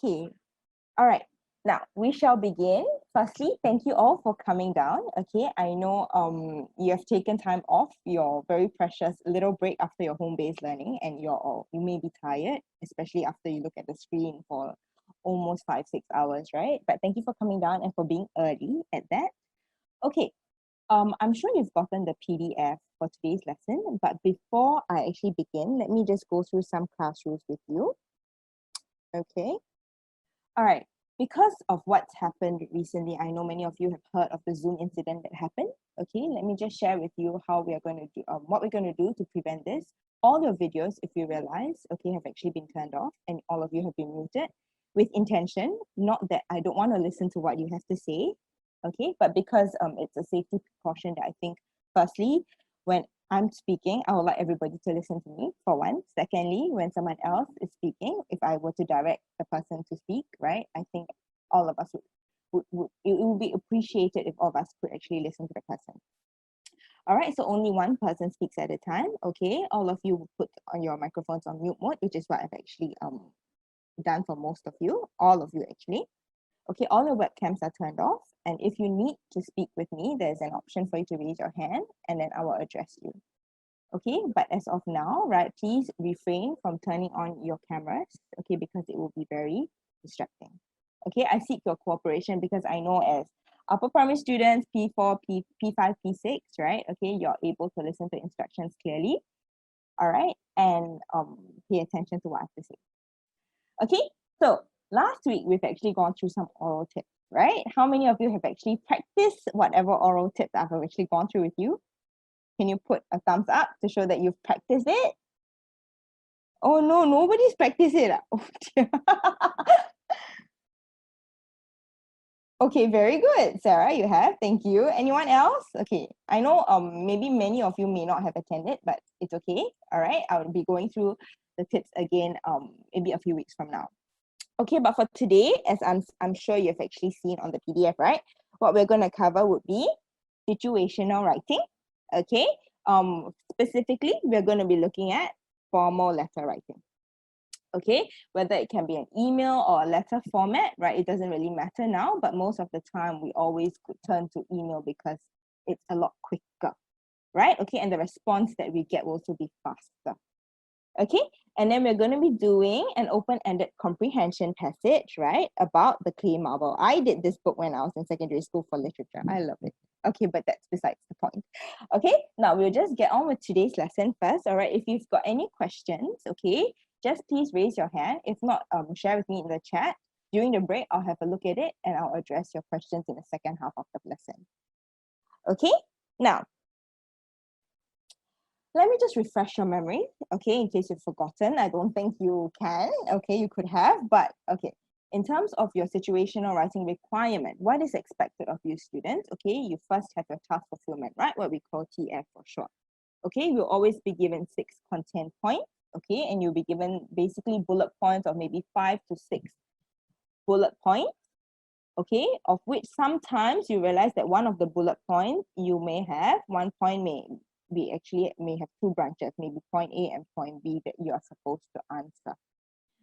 Okay, all right. Now we shall begin. Firstly, thank you all for coming down. Okay, I know you have taken time off your very precious little break after your home-based learning, and you may be tired, especially after you look at the screen for almost 5-6 hours, right? But thank you for coming down and for being early at that. Okay, I'm sure you've gotten the PDF for today's lesson, but before I actually begin, let me just go through some class rules with you. Okay. All right. Because of what's happened recently, I know many of you have heard of the Zoom incident that happened. Okay, let me just share with you how we are going to do, what we're going to do to prevent this. All your videos, if you realize, okay, have actually been turned off, and all of you have been muted with intention. Not that I don't want to listen to what you have to say, okay, but because it's a safety precaution that I think, firstly, when I'm speaking, I would like everybody to listen to me for one. Secondly, when someone else is speaking, if I were to direct the person to speak, right, I think all of us it would be appreciated if all of us could actually listen to the person. All right, so only one person speaks at a time. Okay, all of you will put on your microphones on mute mode, which is what I've actually done for most of you, all of you actually. Okay, all your webcams are turned off, and if you need to speak with me, there's an option for you to raise your hand, and then I will address you. Okay, but as of now, right, please refrain from turning on your cameras, okay, because it will be very distracting. Okay, I seek your cooperation because I know as upper primary students, P4, P5, P6, right, okay, you're able to listen to instructions clearly, all right, and pay attention to what I have to say. Okay, so last week we've actually gone through some oral tips, right? How many of you have actually practiced whatever oral tips I've actually gone through with you? Can you put a thumbs up to show that you've practiced it? Oh no, nobody's practiced it. Oh dear. Okay, very good. Sarah, you have. Thank you. Anyone else? Okay, I know maybe many of you may not have attended, but it's okay. All right, I will be going through the tips again maybe a few weeks from now. Okay, but for today, as I'm sure you've actually seen on the PDF, right? What we're going to cover would be situational writing. Okay, specifically, we're going to be looking at formal letter writing. Okay, whether it can be an email or a letter format, right? It doesn't really matter now, but most of the time we always could turn to email because it's a lot quicker, right? Okay, and the response that we get will also be faster. Okay, and then we're going to be doing an open-ended comprehension passage, right, about the clay marble. I did this book when I was in secondary school for literature. I love it. Okay, but that's besides the point. Okay, now we'll just get on with today's lesson first. All right, if you've got any questions, okay, just please raise your hand. If not, share with me in the chat. During the break, I'll have a look at it and I'll address your questions in the second half of the lesson. Okay, now, let me just refresh your memory, okay, in case you've forgotten. I don't think you can, okay, you could have, but okay. In terms of your situational writing requirement, what is expected of you students? Okay, you first have your task fulfillment, right? What we call TF for short. Okay, you'll always be given 6 content points, okay, and you'll be given basically bullet points of maybe 5 to 6 bullet points, okay, of which sometimes you realize that one of the bullet points you may have, one point may have 2 branches, maybe point A and point B that you are supposed to answer.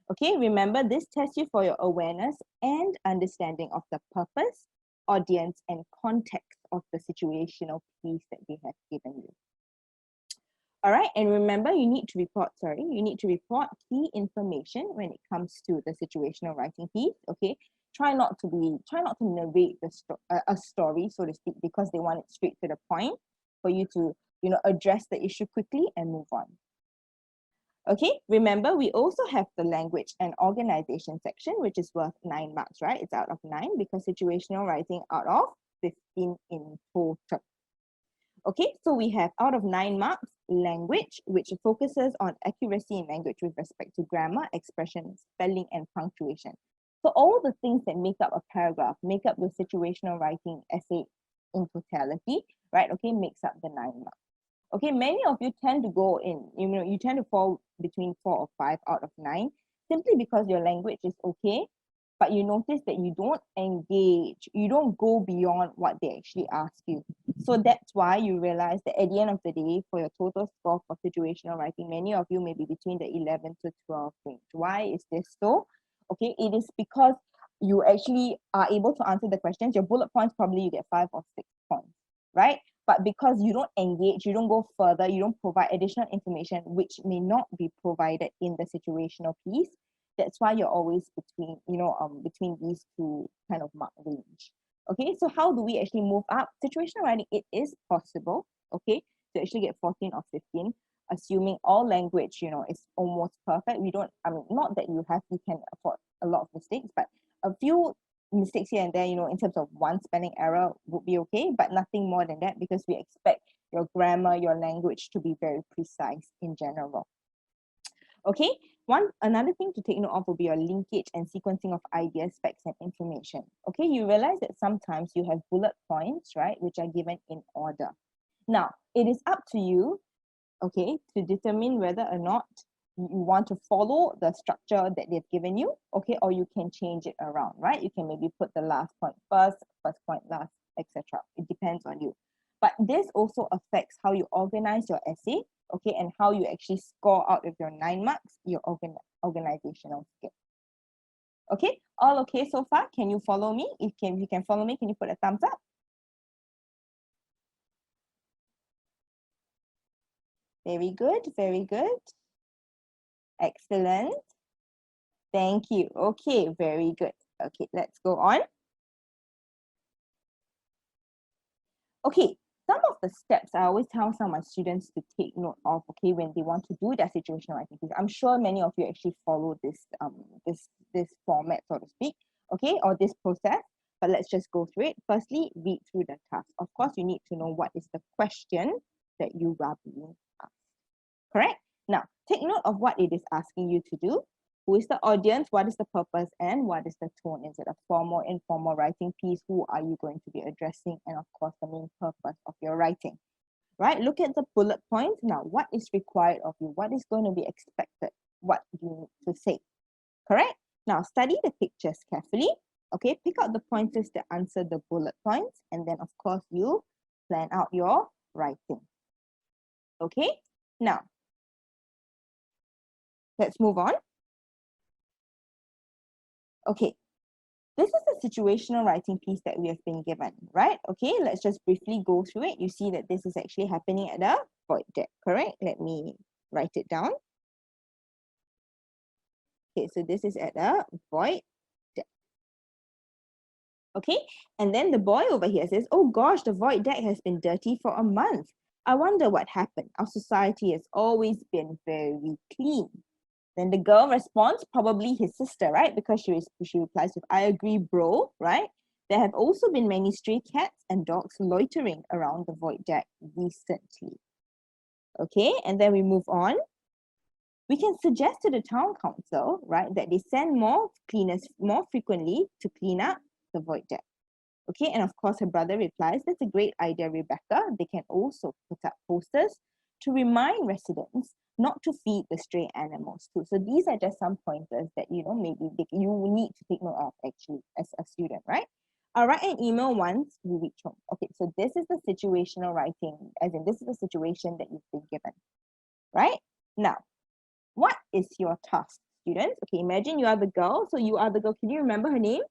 Okay, remember this tests you for your awareness and understanding of the purpose, audience, and context of the situational piece that they have given you. All right, and remember you need to report key information when it comes to the situational writing piece, okay? Try not to narrate a story, so to speak, because they want it straight to the point for you to, address the issue quickly and move on. Okay, remember we also have the language and organization section, which is worth 9 marks, right? It's out of 9 because situational writing out of 15 in total. Okay, so we have out of 9 marks, language, which focuses on accuracy in language with respect to grammar, expression, spelling, and punctuation. So all the things that make up a paragraph, make up your situational writing essay in totality, right? Okay, makes up the 9 marks. Okay, many of you tend to go in, you tend to fall between 4 or 5 out of 9, simply because your language is okay, but you notice that you don't engage, you don't go beyond what they actually ask you. So that's why you realize that at the end of the day, for your total score for situational writing, many of you may be between the 11 to 12 range. Why is this so? okay? It is because you actually are able to answer the questions. Your bullet points, probably you get 5 or 6 points, right? But because you don't engage, you don't go further, you don't provide additional information which may not be provided in the situational piece, that's why you're always between, between these two kind of mark range. Okay, so how do we actually move up? Situational writing, it is possible, okay, to actually get 14 or 15, assuming all language, is almost perfect. We don't, I mean, not that you can afford a lot of mistakes, but a few mistakes here and there, in terms of one spelling error would be okay, but nothing more than that, because we expect your grammar, your language to be very precise in general. Okay, another thing to take note of will be your linkage and sequencing of ideas, facts, and information. Okay, you realize that sometimes you have bullet points, right, which are given in order. Now, it is up to you, okay, to determine whether or not you want to follow the structure that they've given you, okay, or you can change it around, right? You can maybe put the last point first point last, etc. It depends on you. But this also affects how you organize your essay, okay, and how you actually score out of your 9 marks, your organizational skill. Okay, all okay so far? Can you follow me? If you can follow me, can you put a thumbs up? Very good, very good. Excellent. Thank you. Okay, very good. Okay, let's go on. Okay, some of the steps I always tell some of my students to take note of, okay, when they want to do their situational writing piece. I'm sure many of you actually follow this format, so to speak, okay, or this process, but let's just go through it. Firstly, read through the task. Of course, you need to know what is the question that you are being asked. Correct? Now, take note of what it is asking you to do. Who is the audience? What is the purpose? And what is the tone? Is it a formal, informal writing piece? Who are you going to be addressing? And of course, the main purpose of your writing. Right? Look at the bullet points. Now, what is required of you? What is going to be expected? What do you need to say? Correct? Now, study the pictures carefully. Okay, pick out the pointers that answer the bullet points. And then, of course, you plan out your writing. Okay? Now, let's move on. Okay, this is the situational writing piece that we have been given, right? Okay, let's just briefly go through it. You see that this is actually happening at the void deck, correct? Let me write it down. Okay, so this is at a void deck. Okay, and then the boy over here says, oh gosh, the void deck has been dirty for a month. I wonder what happened. Our society has always been very clean. Then the girl responds, probably his sister, right? Because she replies with, I agree, bro, right? There have also been many stray cats and dogs loitering around the void deck recently. Okay, and then we move on. We can suggest to the town council, right, that they send more cleaners more frequently to clean up the void deck. Okay, and of course her brother replies, that's a great idea, Rebecca. They can also put up posters to remind residents not to feed the stray animals too. So these are just some pointers that, maybe you need to take note of actually as a student, right? I'll write an email once you reach home. Okay, so this is the situational writing, as in this is the situation that you've been given, right? Now, what is your task, students? Okay, imagine you are the girl. So you are the girl. Can you remember her name?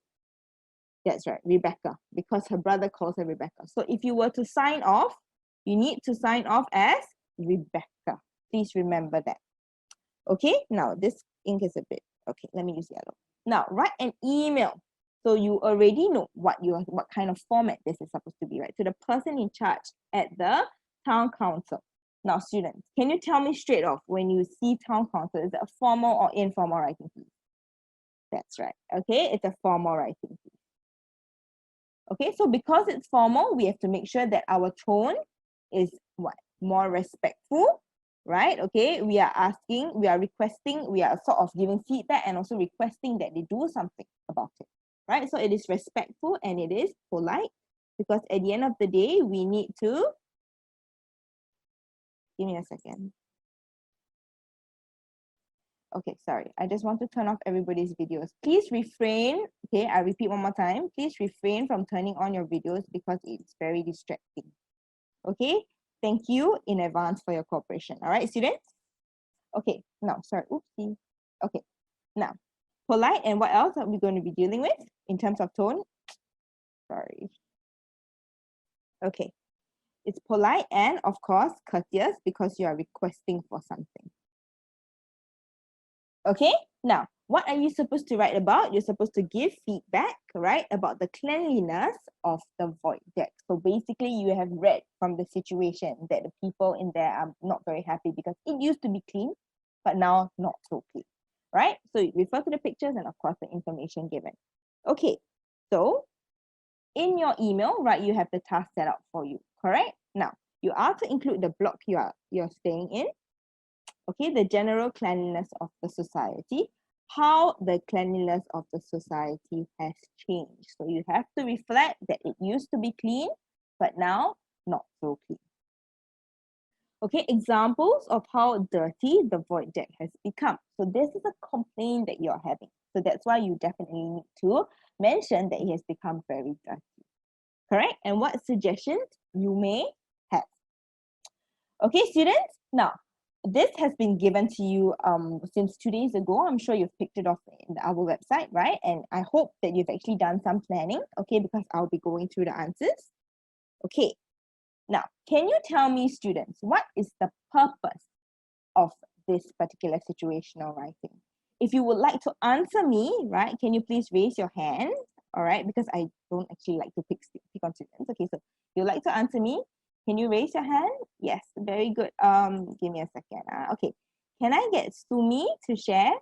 That's right, Rebecca, because her brother calls her Rebecca. So if you were to sign off, you need to sign off as Rebecca. Please remember that. Okay, now this ink is a bit, okay, let me use yellow. Now write an email. So you already know what kind of format this is supposed to be, right? To the person in charge at the town council. Now students, can you tell me straight off, when you see town council, is it a formal or informal writing piece? That's right, okay, it's a formal writing piece. Okay, so because it's formal, we have to make sure that our tone is what? More respectful, right? Okay, we are asking, we are requesting, we are sort of giving feedback and also requesting that they do something about it, right? So it is respectful and it is polite, because at the end of the day, we need to, give me a second. Okay, sorry. I just want to turn off everybody's videos. Please refrain. Okay, I repeat one more time. Please refrain from turning on your videos because it's very distracting. Okay, thank you in advance for your cooperation. All right, students? Okay, now, sorry. Oopsie. Okay, now, polite, and what else are we going to be dealing with in terms of tone? Sorry. Okay. It's polite and, of course, courteous because you are requesting for something. Okay, now, what are you supposed to write about? You're supposed to give feedback, right, about the cleanliness of the void deck. So basically, you have read from the situation that the people in there are not very happy because it used to be clean, but now not so clean, right? So you refer to the pictures and, of course, the information given. Okay, so in your email, right, you have the task set out for you, correct? Now, you are to include the block you're staying in, okay, the general cleanliness of the society, how the cleanliness of the society has changed. So you have to reflect that it used to be clean, but now not so clean. Okay, examples of how dirty the void deck has become. So this is a complaint that you're having. So that's why you definitely need to mention that it has become very dirty. Correct? And what suggestions you may have. Okay, students, now this has been given to you since 2 days ago. I'm sure you've picked it off in our website, right? And I hope that you've actually done some planning, okay, because I'll be going through the answers. Okay, now, can you tell me, students, what is the purpose of this particular situational writing? If you would like to answer me, right, can you please raise your hand, all right, because I don't actually like to pick on students. Okay, so if you'd like to answer me, can you raise your hand? Yes, very good. Give me a second. Okay, can I get Sumi to share?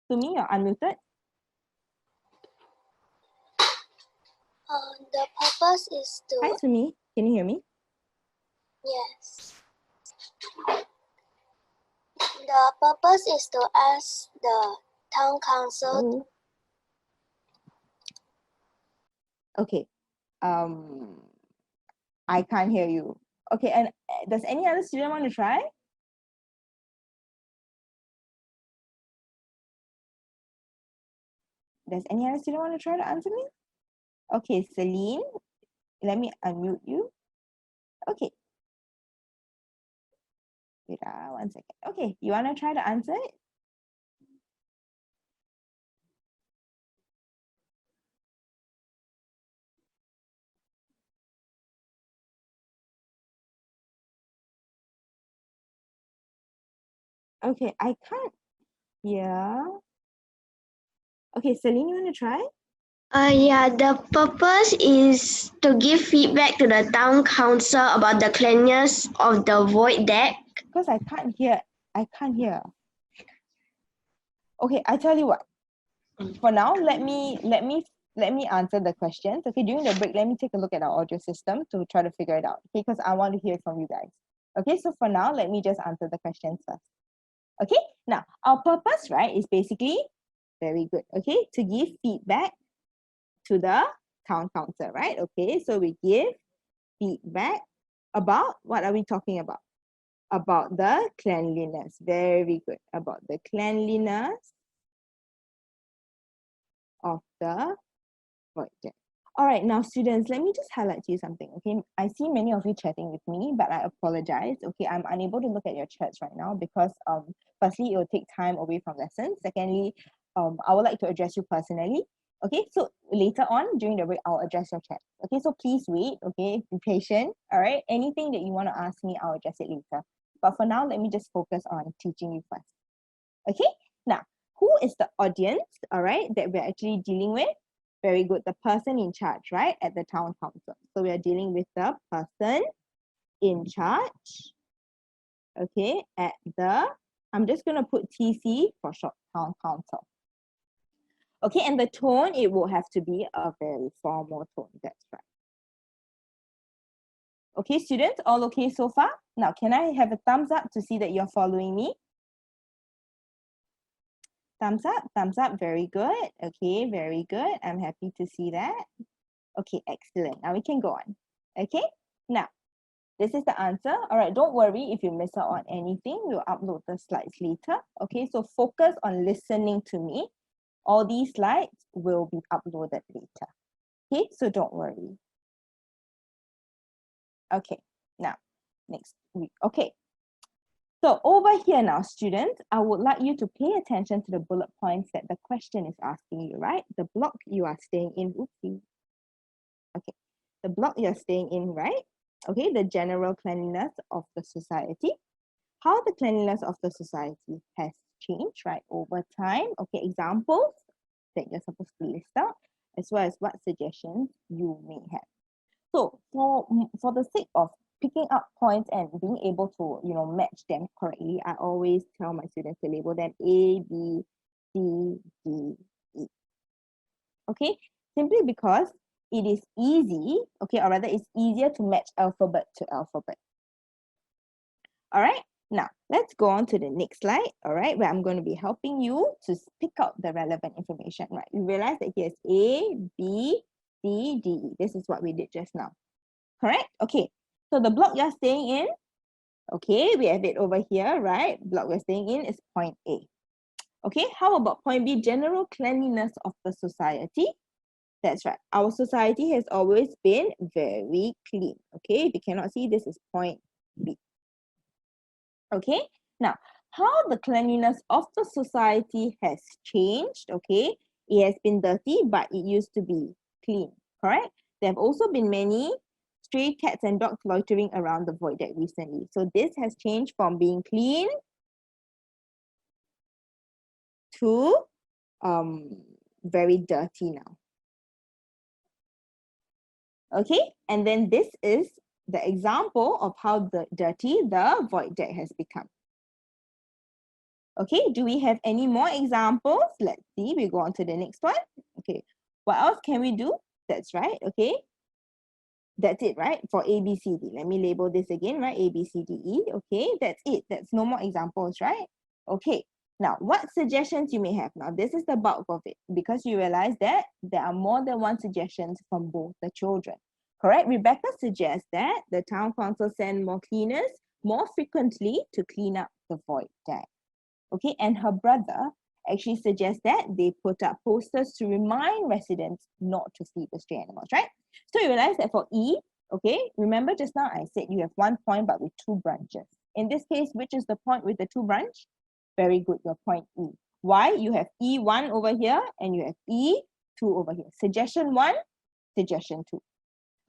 Sumi, you're unmuted. The purpose is to... Hi, Sumi. Can you hear me? Yes. The purpose is to ask the town council... Oh. Okay. I can't hear you. Okay, and does any other student want to try? Does any other student want to try to answer me? Okay, Celine, let me unmute you. Okay. Wait, 1 second. Okay, you want to try to answer it? Okay, I can't. Yeah. Okay, Celine, you want to try? Yeah, the purpose is to give feedback to the town council about the cleanliness of the void deck. Because I can't hear. I can't hear. Okay, I tell you what. For now, let me answer the questions. Okay, during the break, let me take a look at our audio system to try to figure it out. Okay, because I want to hear from you guys. Okay, so for now, let me just answer the questions first. Okay, now our purpose, right, is basically very good. Okay, to give feedback to the town council, right? Okay, so we give feedback about what are we talking about? About the cleanliness. Very good. About the cleanliness of the void deck. All right, now students, let me just highlight to you something, okay? I see many of you chatting with me, but I apologize, okay? I'm unable to look at your chats right now because firstly, it will take time away from lessons. Secondly, I would like to address you personally. Okay, so later on during the break, I'll address your chat. Okay, so please wait, okay? Be patient, all right? Anything that you want to ask me, I'll address it later. But for now, let me just focus on teaching you first. Okay, now, who is the audience, all right, that we're actually dealing with? Very good, the person in charge, right, at the town council. So we are dealing with the person in charge, okay, at the, I'm just going to put TC for short, town council. Okay, and the tone, it will have to be a very formal tone, that's right. Okay, students, all okay so far? Now, can I have a thumbs up to see that you're following me? Thumbs up, very good. Okay, very good. I'm happy to see that. Okay, excellent. Now we can go on. Okay, now, this is the answer. All right, don't worry if you miss out on anything. We'll upload the slides later. Okay, so focus on listening to me. All these slides will be uploaded later. Okay, so don't worry. Okay, now, next week. Okay, So over here now, students, I would like you to pay attention to the bullet points that the question is asking you, right? The block you are staying in, oopsie. Okay, the block you're staying in, right? Okay, the general cleanliness of the society. How the cleanliness of the society has changed, right, over time. Okay, examples that you're supposed to list out, as well as what suggestions you may have. So for the sake of picking up points and being able to, match them correctly, I always tell my students to label them A, B, C, D, E. Okay, simply because it is easy, okay, or rather it's easier to match alphabet to alphabet. All right, now let's go on to the next slide, all right, where I'm going to be helping you to pick out the relevant information, right? You realize that here's A, B, C, D, E. This is what we did just now. Correct? Okay. So the block you're staying in, okay, we have it over here, right? Block we're staying in is point A. Okay, how about point B? General cleanliness of the society. That's right. Our society has always been very clean. Okay, if you cannot see, this is point B. Okay, now how the cleanliness of the society has changed. Okay, it has been dirty, but it used to be clean. Correct? There have also been many stray cats and dogs loitering around the void deck recently. So this has changed from being clean to very dirty now. Okay, and then this is the example of how dirty the void deck has become. Okay, do we have any more examples? Let's see, we go on to the next one. Okay, what else can we do? That's right, okay. That's it, right? For A, B, C, D. Let me label this again, right? A, B, C, D, E. Okay, that's it. That's no more examples, right? Okay, now what suggestions you may have? Now, this is the bulk of it because you realize that there are more than one suggestions from both the children. Correct? Rebecca suggests that the town council send more cleaners more frequently to clean up the void deck. Okay, and her brother actually suggests that they put up posters to remind residents not to feed the stray animals, right? So you realize that for E, okay, remember just now I said you have 1 point but with 2 branches. In this case, which is the point with the 2 branch? Very good, your point E. Why? You have E1 over here and you have E2 over here. Suggestion 1, suggestion 2.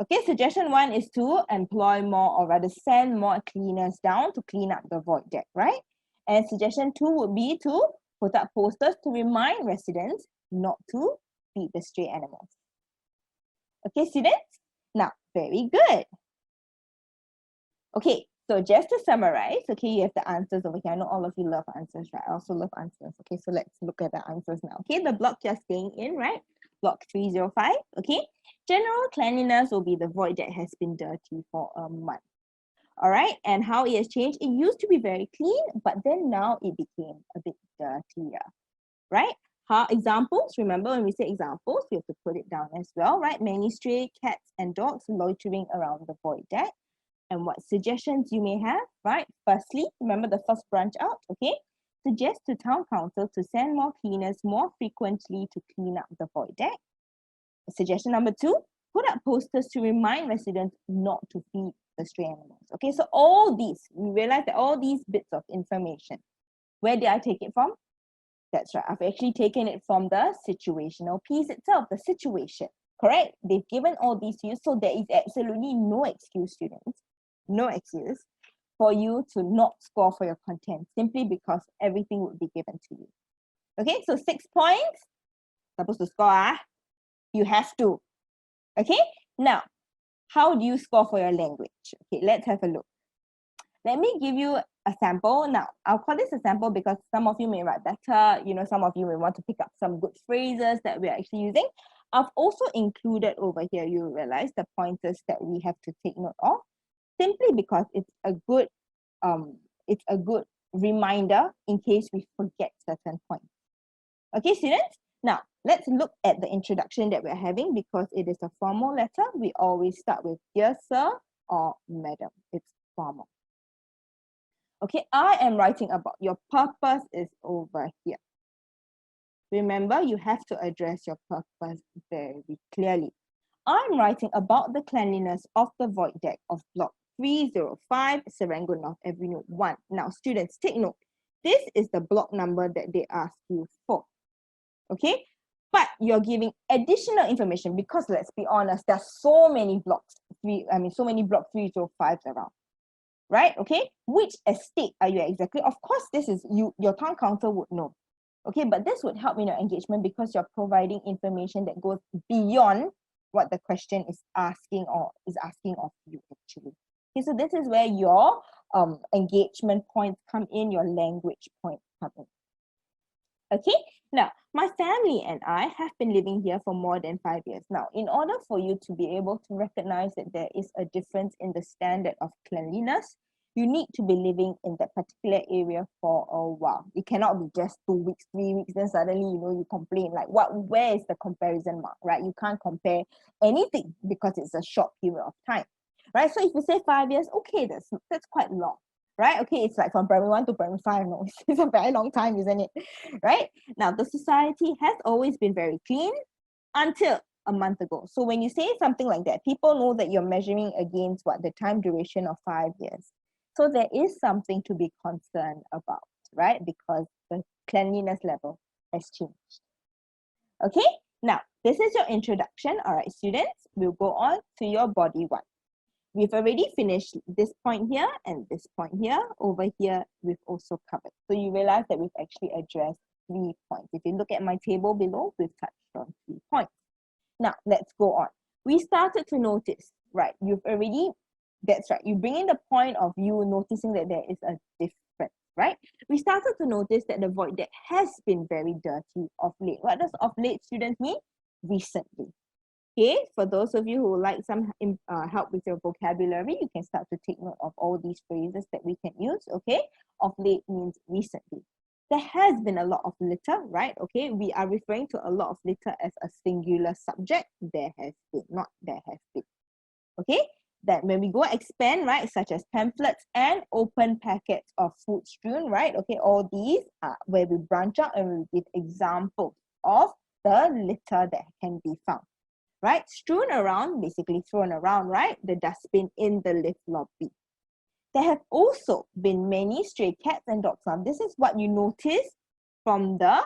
Okay, suggestion 1 is to employ more or rather send more cleaners down to clean up the void deck, right? And suggestion 2 would be to put up posters to remind residents not to feed the stray animals. Okay, students? Now, very good. Okay, so just to summarize, okay, you have the answers over here. I know all of you love answers, right? I also love answers. Okay, so let's look at the answers now. Okay, the block you're staying in, right? Block 305, okay? General cleanliness will be the void that has been dirty for a month. All right, and how it has changed, it used to be very clean, but then now it became a bit dirtier, right? How examples, remember when we say examples, we have to put it down as well, right? Many stray cats and dogs loitering around the void deck. And what suggestions you may have, right? Firstly, remember the first branch out, okay? Suggest to town council to send more cleaners more frequently to clean up the void deck. Suggestion number 2, put up posters to remind residents not to feed the stray animals. Okay, so all these, you realize that all these bits of information, where did I take it from? That's right, I've actually taken it from the situational piece itself, the situation, correct? They've given all these to you, so there is absolutely no excuse, students, no excuse for you to not score for your content simply because everything would be given to you. Okay, so 6 points, supposed to score, you have to. Okay, now, how do you score for your language? Okay, let's have a look. Let me give you a sample. Now, I'll call this a sample because some of you may write better, some of you may want to pick up some good phrases that we're actually using. I've also included over here, you realize the pointers that we have to take note of, simply because it's a good reminder in case we forget certain points. Okay, students? Now, let's look at the introduction that we're having because it is a formal letter. We always start with dear sir or madam. It's formal. Okay, I am writing about your purpose is over here. Remember, you have to address your purpose very clearly. I'm writing about the cleanliness of the void deck of block 305 Serangoon North Avenue 1. Now, students, take note. This is the block number that they ask you for. Okay? But you're giving additional information because let's be honest, there's so many blocks. So many block 305s around. Right? Okay? Which estate are you exactly? Of course, this is your town council would know. Okay, but this would help in your engagement because you're providing information that goes beyond what the question is asking of you actually. Okay, so this is where your engagement points come in, your language points come in. Okay, now my family and I have been living here for more than 5 years. Now, in order for you to be able to recognize that there is a difference in the standard of cleanliness, you need to be living in that particular area for a while. It cannot be just 2 weeks, 3 weeks, then suddenly, you complain. Like, where is the comparison mark, right? You can't compare anything because it's a short period of time, right? So if you say 5 years, okay, that's quite long, right? Okay, it's like from primary 1 to primary 5. No, it's a very long time, isn't it? Right? Now, the society has always been very clean until a month ago. So when you say something like that, people know that you're measuring against the time duration of 5 years. So there is something to be concerned about, right? Because the cleanliness level has changed. Okay, now this is your introduction. All right, students, we'll go on to your body 1. We've already finished this point here and this point here. Over here, we've also covered. So you realize that we've actually addressed 3 points. If you look at my table below, we've touched on 3 points. Now, let's go on. We started to notice, right? That's right. You bring in the point of you noticing that there is a difference, right? We started to notice that the void deck has been very dirty of late. What does of late, students, mean? Recently. Okay, for those of you who would like some help with your vocabulary, you can start to take note of all these phrases that we can use, okay? Of late means recently. There has been a lot of litter, right? Okay, we are referring to a lot of litter as a singular subject. There has been, not there have been. Okay, that when we go expand, right, such as pamphlets and open packets of food strewn, right? Okay, all these are where we branch out and we give examples of the litter that can be found. Right, strewn around, basically thrown around, right? The dustbin in the lift lobby. There have also been many stray cats and dogs. Now, this is what you notice from the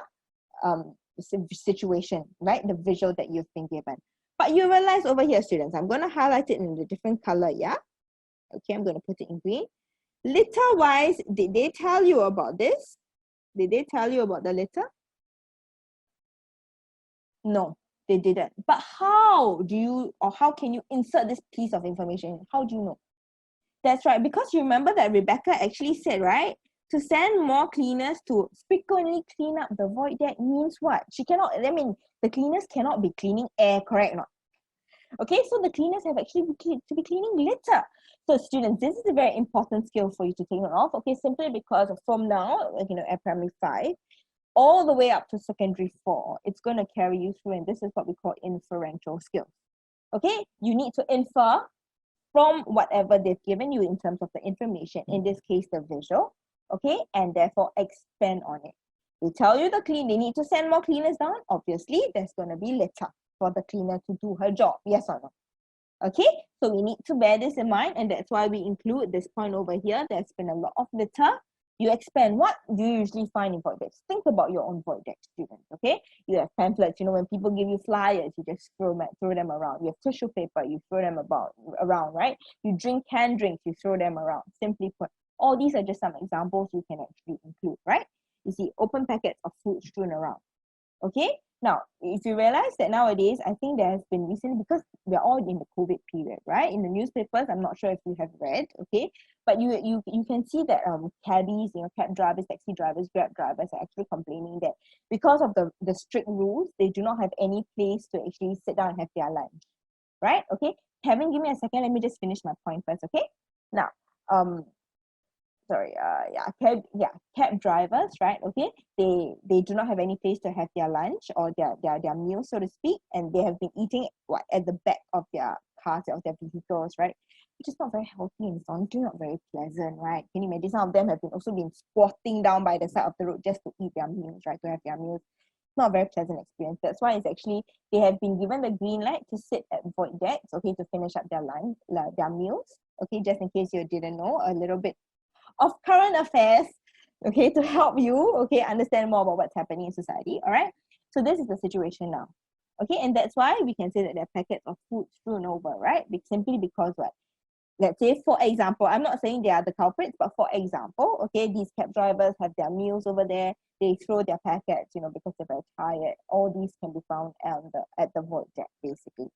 situation, right? The visual that you've been given. But you realize over here, students, I'm going to highlight it in a different color, yeah? Okay, I'm going to put it in green. Litter-wise, did they tell you about this? Did they tell you about the litter? No. They didn't. But how can you insert this piece of information? How do you know? That's right, because you remember that Rebecca actually said, right, to send more cleaners to frequently clean up the void deck means what? The cleaners cannot be cleaning air, correct or not? Okay, so the cleaners have actually to be cleaning litter. So students, this is a very important skill for you to take note of, okay, simply because from now, at primary 5, all the way up to secondary 4, it's going to carry you through, and this is what we call inferential skills. Okay, you need to infer from whatever they've given you in terms of the information, in this case, the visual, okay, and therefore expand on it. They tell you they need to send more cleaners down. Obviously, there's going to be litter for the cleaner to do her job, yes or no? Okay, so we need to bear this in mind, and that's why we include this point over here. There's been a lot of litter. You expand. What do you usually find in void decks? Think about your own void deck, students, okay? You have pamphlets, when people give you flyers, you just throw them around. You have tissue paper, you throw them around, right? You drink canned drinks, you throw them around. Simply put, all these are just some examples you can actually include, right? You see open packets of food strewn around, okay? Now, if you realize that nowadays, I think there has been recently, because we're all in the COVID period, right? In the newspapers, I'm not sure if you have read, okay? But you can see that cabbies, cab drivers, taxi drivers, Grab drivers are actually complaining that because of the strict rules, they do not have any place to actually sit down and have their lunch, right? Okay, Kevin, give me a second. Let me just finish my point first, okay? Now, cab drivers, right? Okay, they do not have any place to have their lunch or their meal, so to speak, and they have been eating at the back of their cars, of their vehicles, right? Which is not very healthy and it's honestly not very pleasant, right? Can you imagine? Some of them have also been squatting down by the side of the road just to eat their meals, right? To have their meals. not a very pleasant experience. That's why it's actually, they have been given the green light to sit at void decks, okay, to finish up their lunch, their meals, okay, just in case you didn't know, a little bit of current affairs, okay, to help you, okay, understand more about what's happening in society, all right? So this is the situation now, okay, and that's why we can say that there are packets of food strewn over, right? Simply because what? Let's say, for example, I'm not saying they are the culprits, but for example, okay, these cab drivers have their meals over there, they throw their packets, you know, because they're very tired. All these can be found at the void deck, basically.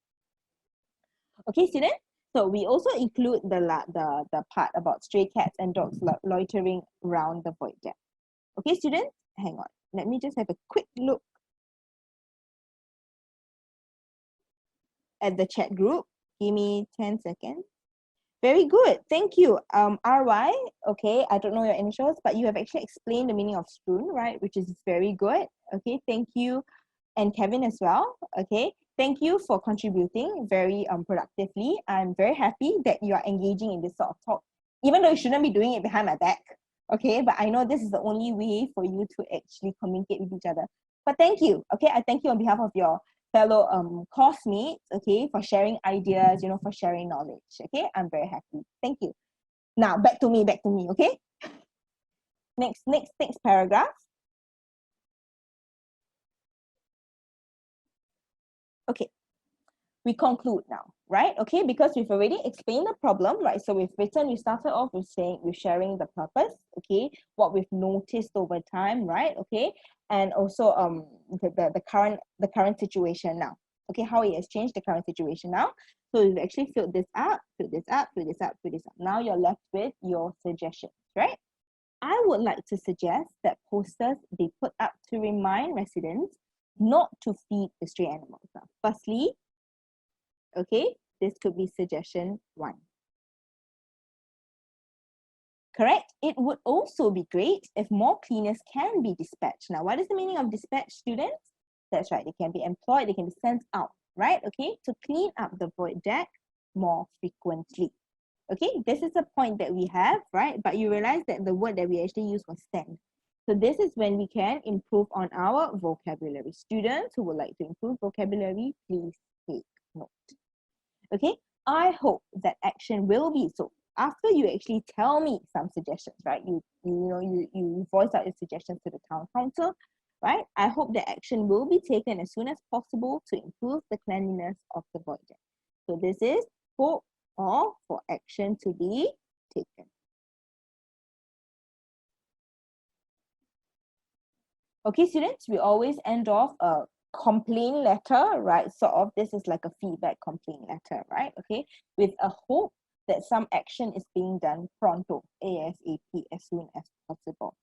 Okay, students? So we also include the part about stray cats and dogs loitering around the void deck. Okay, students? Hang on. Let me just have a quick look at the chat group. Give me 10 seconds. Very good. Thank you. RY, okay, I don't know your initials, but you have actually explained the meaning of strewn, right? Which is very good. Okay, thank you. And Kevin as well. Okay, thank you for contributing very productively. I'm very happy that you are engaging in this sort of talk, even though you shouldn't be doing it behind my back. Okay, but I know this is the only way for you to actually communicate with each other. But thank you. Okay, I thank you on behalf of your fellow course mates, okay, for sharing ideas, you know, for sharing knowledge. Okay, I'm very happy. Thank you. Now back to me, okay? Next paragraph. Okay, we conclude now, right? Okay, because we've already explained the problem, right? So we started off with sharing the purpose, okay, what we've noticed over time, right? Okay, and also the current situation now. Okay, how it has changed the current situation now. So we've actually filled this up. Now you're left with your suggestions, right? I would like to suggest that posters be put up to remind residents not to feed the stray animals. Now, firstly, okay, this could be suggestion 1. Correct? It would also be great if more cleaners can be dispatched. Now, what is the meaning of dispatch, students? That's right, they can be employed, they can be sent out, right? Okay, to clean up the void deck more frequently. Okay, this is a point that we have, right? But you realize that the word that we actually use was send. So this is when we can improve on our vocabulary. Students who would like to improve vocabulary, please take note. Okay, I hope that action will be, so after you actually tell me some suggestions, right? You voice out your suggestions to the town council, right? I hope that action will be taken as soon as possible to improve the cleanliness of the void deck. So this is hope or for action to be taken. Okay, students, we always end off a complaint letter, right? Sort of, this is like a feedback complaint letter, right? Okay, with a hope that some action is being done pronto, ASAP, as soon as possible,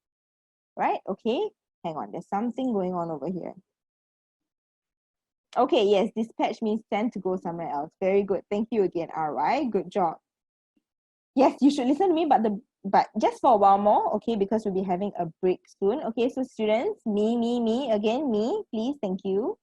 right? Okay, hang on, there's something going on over here. Okay, yes, dispatch means send to go somewhere else. Very good. Thank you again, RY. Good job. Yes, you should listen to me, but just for a while more, okay, because we'll be having a break soon. Okay, so students, me, again, me, please, thank you.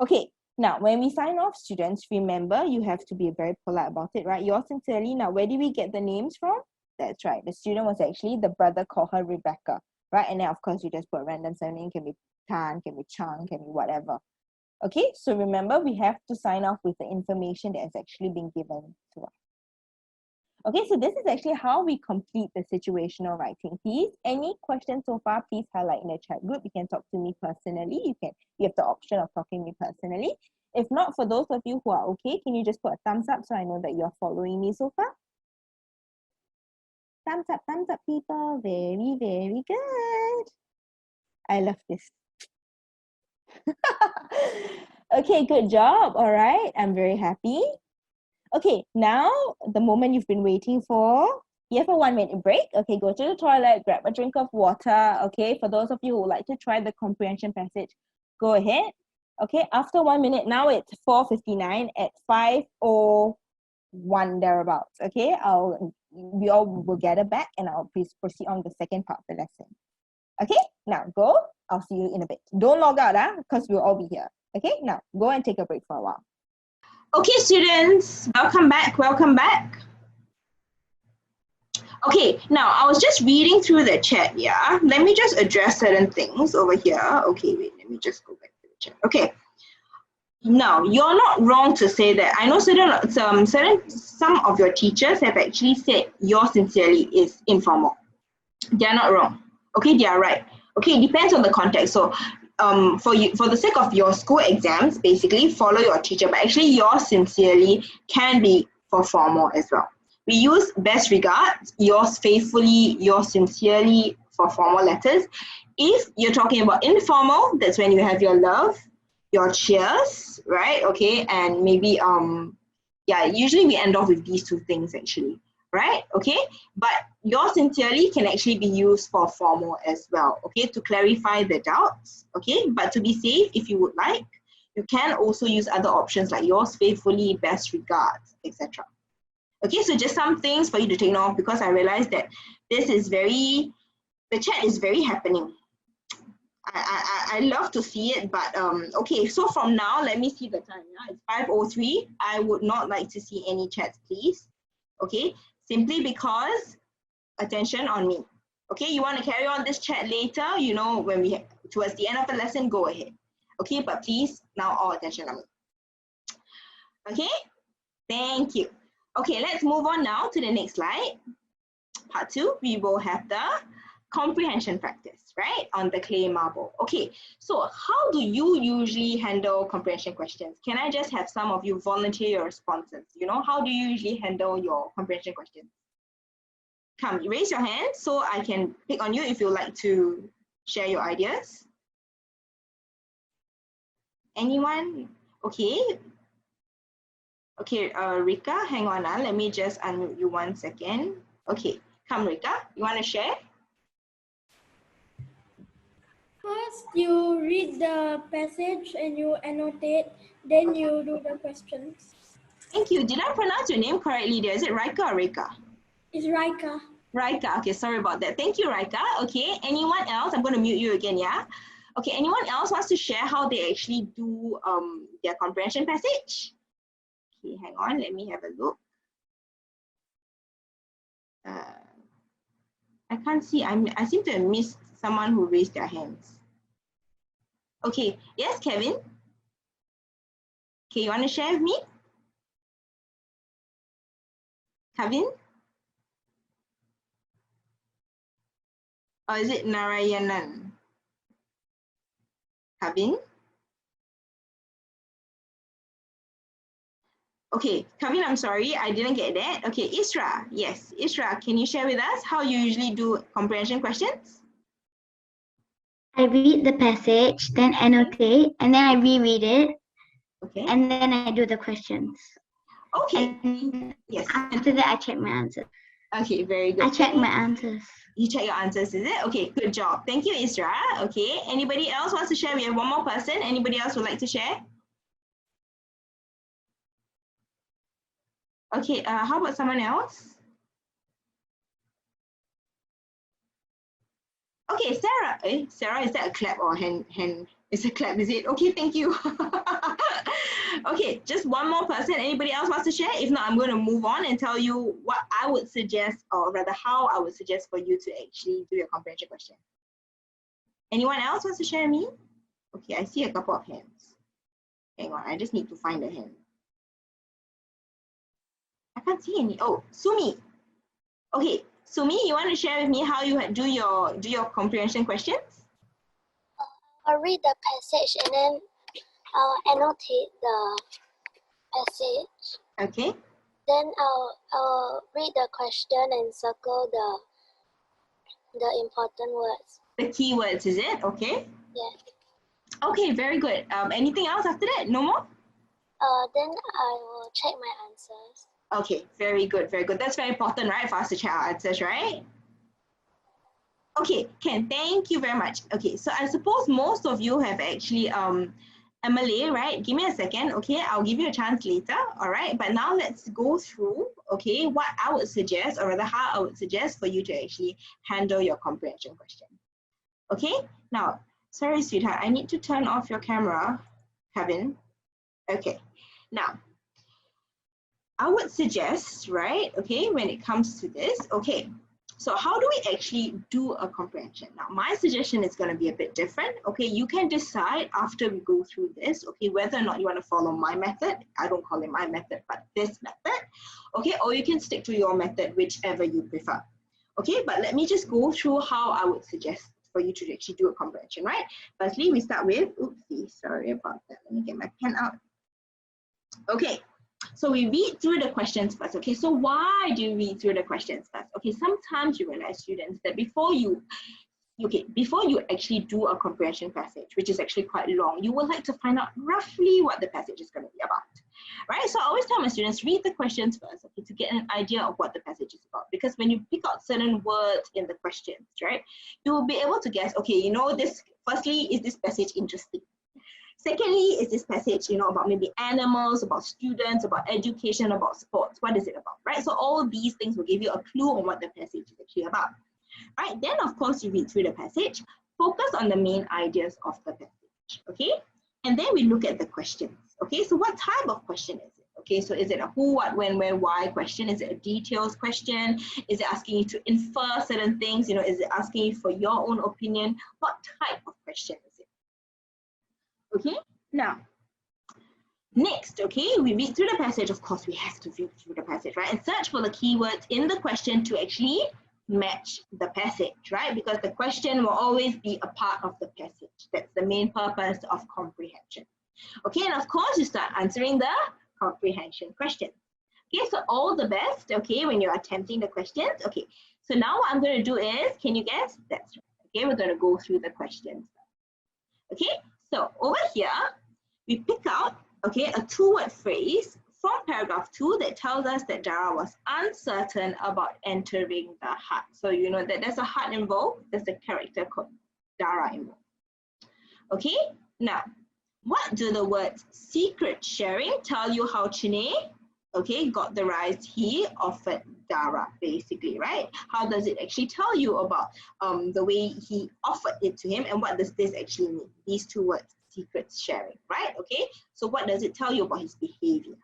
Okay, now when we sign off, students, remember you have to be very polite about it, right? Yours sincerely. Now, where did we get the names from? That's right. The student was actually, the brother called her Rebecca, right? And then of course you just put a random surname, can be Tan, can be Chang, can be whatever. Okay, so remember we have to sign off with the information that has actually been given to us. Okay, so this is actually how we complete the situational writing piece. Any questions so far, please highlight in the chat group. You can talk to me personally. You have the option of talking to me personally. If not, for those of you who are okay, can you just put a thumbs up so I know that you're following me so far? Thumbs up, people. Very, very good. I love this. Okay, good job. All right, I'm very happy. Okay, now the moment you've been waiting for. You have a 1-minute break. Okay, go to the toilet, grab a drink of water. Okay, for those of you who would like to try the comprehension passage, go ahead. Okay, after 1 minute, now it's 4:59 at 5:01 thereabouts. Okay, we all will gather back and I'll proceed on the second part of the lesson. Okay, now go. I'll see you in a bit. Don't log out, because we'll all be here. Okay, now go and take a break for a while. Okay, students, welcome back. Okay, now I was just reading through the chat, yeah? Let me just address certain things over here. Okay, wait, let me just go back to the chat. Okay. No, you're not wrong to say that. I know some of your teachers have actually said yours sincerely is informal. They are not wrong. Okay, they are right. Okay, it depends on the context. So for the sake of your school exams, basically follow your teacher, but actually yours sincerely can be for formal as well. We use best regards, yours faithfully, yours sincerely for formal letters. If you're talking about informal, that's when you have your love, your cheers, right? Okay, and maybe yeah, usually we end off with these two things actually, right? Okay, but yours sincerely can actually be used for formal as well, okay, to clarify the doubts, okay, but to be safe, if you would like, you can also use other options like yours faithfully, best regards, etc. Okay, so just some things for you to take note of, because I realized that this is the chat is very happening. I love to see it, but okay, so from now, let me see the time. Yeah? It's 5:03. I would not like to see any chats, please. Okay, simply because attention on me. Okay, you want to carry on this chat later, you know, when towards the end of the lesson, go ahead. Okay, but please, now all attention on me. Okay, thank you. Okay, let's move on now to the next slide. Part 2, we will have the comprehension practice, right, on the clay marble. Okay, so how do you usually handle comprehension questions? Can I just have some of you volunteer your responses? You know, how do you usually handle your comprehension questions? Come, raise your hand so I can pick on you if you'd like to share your ideas. Anyone? Okay. Okay, Rika, hang on. Let me just unmute you 1 second. Okay, come Rika, you want to share? First, you read the passage and you annotate, then you do the questions. Thank you. Did I pronounce your name correctly there? Is it Rika or Rika? It's Raika. Rika. Okay, sorry about that. Thank you, Rika. Okay, anyone else? I'm going to mute you again, yeah? Okay, anyone else wants to share how they actually do their comprehension passage? Okay, hang on. Let me have a look. I can't see. I seem to have missed someone who raised their hands. Okay, yes, Kevin? Okay, you want to share with me? Kevin? Or is it Narayanan? Kevin? Okay, Kevin, I'm sorry, I didn't get that. Okay, Isra, yes. Isra, can you share with us how you usually do comprehension questions? I read the passage, then annotate, and then I reread it, okay, and then I do the questions. Okay, and yes. After that, I check my answers. Okay, very good. I check my answers. You check your answers, is it? Okay, good job. Thank you, Isra. Okay, anybody else wants to share? We have one more person. Anybody else would like to share? Okay, how about someone else? Okay, Sarah. Sarah, is that a clap or hand? It's a clap, is it? Okay, thank you. Okay, just one more person. Anybody else wants to share? If not, I'm going to move on and tell you what I would suggest, or rather how I would suggest for you to actually do your comprehension question. Anyone else wants to share me? Okay, I see a couple of hands. Hang on, I just need to find a hand. I can't see any. Oh, Sumi. Okay, Sumi, you want to share with me how you do your comprehension questions? I'll read the passage and then I'll annotate the passage. Okay. Then I'll read the question and circle the important words. The keywords, is it? Okay. Yes. Okay, very good. Anything else after that? No more? Then I will check my answers. Okay, very good, very good. That's very important, right, for us to check our answers, right? Okay, Ken, thank you very much. Okay, so I suppose most of you have actually Emily, right? Give me a second, okay? I'll give you a chance later, all right? But now let's go through, okay, what I would suggest, or rather how I would suggest for you to actually handle your comprehension question. Okay, now, sorry, sweetheart, I need to turn off your camera, Kevin. Okay, now, I would suggest, right, okay, when it comes to this, okay, So how do we actually do a comprehension? Now, my suggestion is going to be a bit different. Okay, you can decide after we go through this, okay, whether or not you want to follow my method. I don't call it my method, but this method. Okay, or you can stick to your method, whichever you prefer. Okay, but let me just go through how I would suggest for you to actually do a comprehension, right? Firstly, we start with, oopsie, sorry about that. Let me get my pen out. Okay, so we read through the questions first. Okay, so why do you read through the questions first? Okay, sometimes you realize, students, that before you actually do a comprehension passage, which is actually quite long, you will like to find out roughly what the passage is going to be about, right? So I always tell my students, read the questions first, okay, to get an idea of what the passage is about. Because when you pick out certain words in the questions, right, you will be able to guess, okay, you know, this, firstly, is this passage interesting? Secondly, is this passage, you know, about maybe animals, about students, about education, about sports? What is it about, right? So all these things will give you a clue on what the passage is actually about, right? Then, of course, you read through the passage, focus on the main ideas of the passage, okay? And then we look at the questions, okay? So what type of question is it? Okay, so is it a who, what, when, where, why question? Is it a details question? Is it asking you to infer certain things? You know, is it asking you for your own opinion? What type of question is it? Okay, now, next, okay, we read through the passage. Of course, we have to read through the passage, right? And search for the keywords in the question to actually match the passage, right? Because the question will always be a part of the passage. That's the main purpose of comprehension. Okay, and of course, you start answering the comprehension questions. Okay, so all the best, okay, when you're attempting the questions. Okay, so now what I'm going to do is, can you guess? That's right. Okay, we're going to go through the questions. Okay, so over here, we pick out, okay, a two-word phrase from paragraph 2 that tells us that Dara was uncertain about entering the hut. So you know that there's a hut involved, there's a character called Dara involved. Okay, now, what do the words secret sharing tell you how Chine, okay, got the rice he offered Dara, basically, right? How does it actually tell you about the way he offered it to him, and what does this actually mean? These two words, secret sharing, right? Okay, so what does it tell you about his behavior?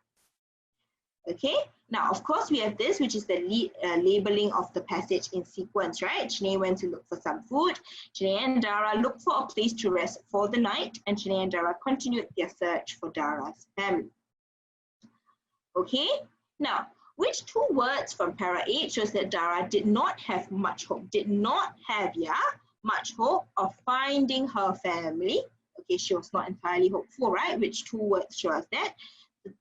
Okay, now of course we have this, which is the labeling of the passage in sequence, right? Chine went to look for some food. Chine and Dara looked for a place to rest for the night, and Chine and Dara continued their search for Dara's family. Okay, now, which two words from para 8 shows that Dara did not have much hope, much hope of finding her family? Okay, she was not entirely hopeful, right? Which two words show us that?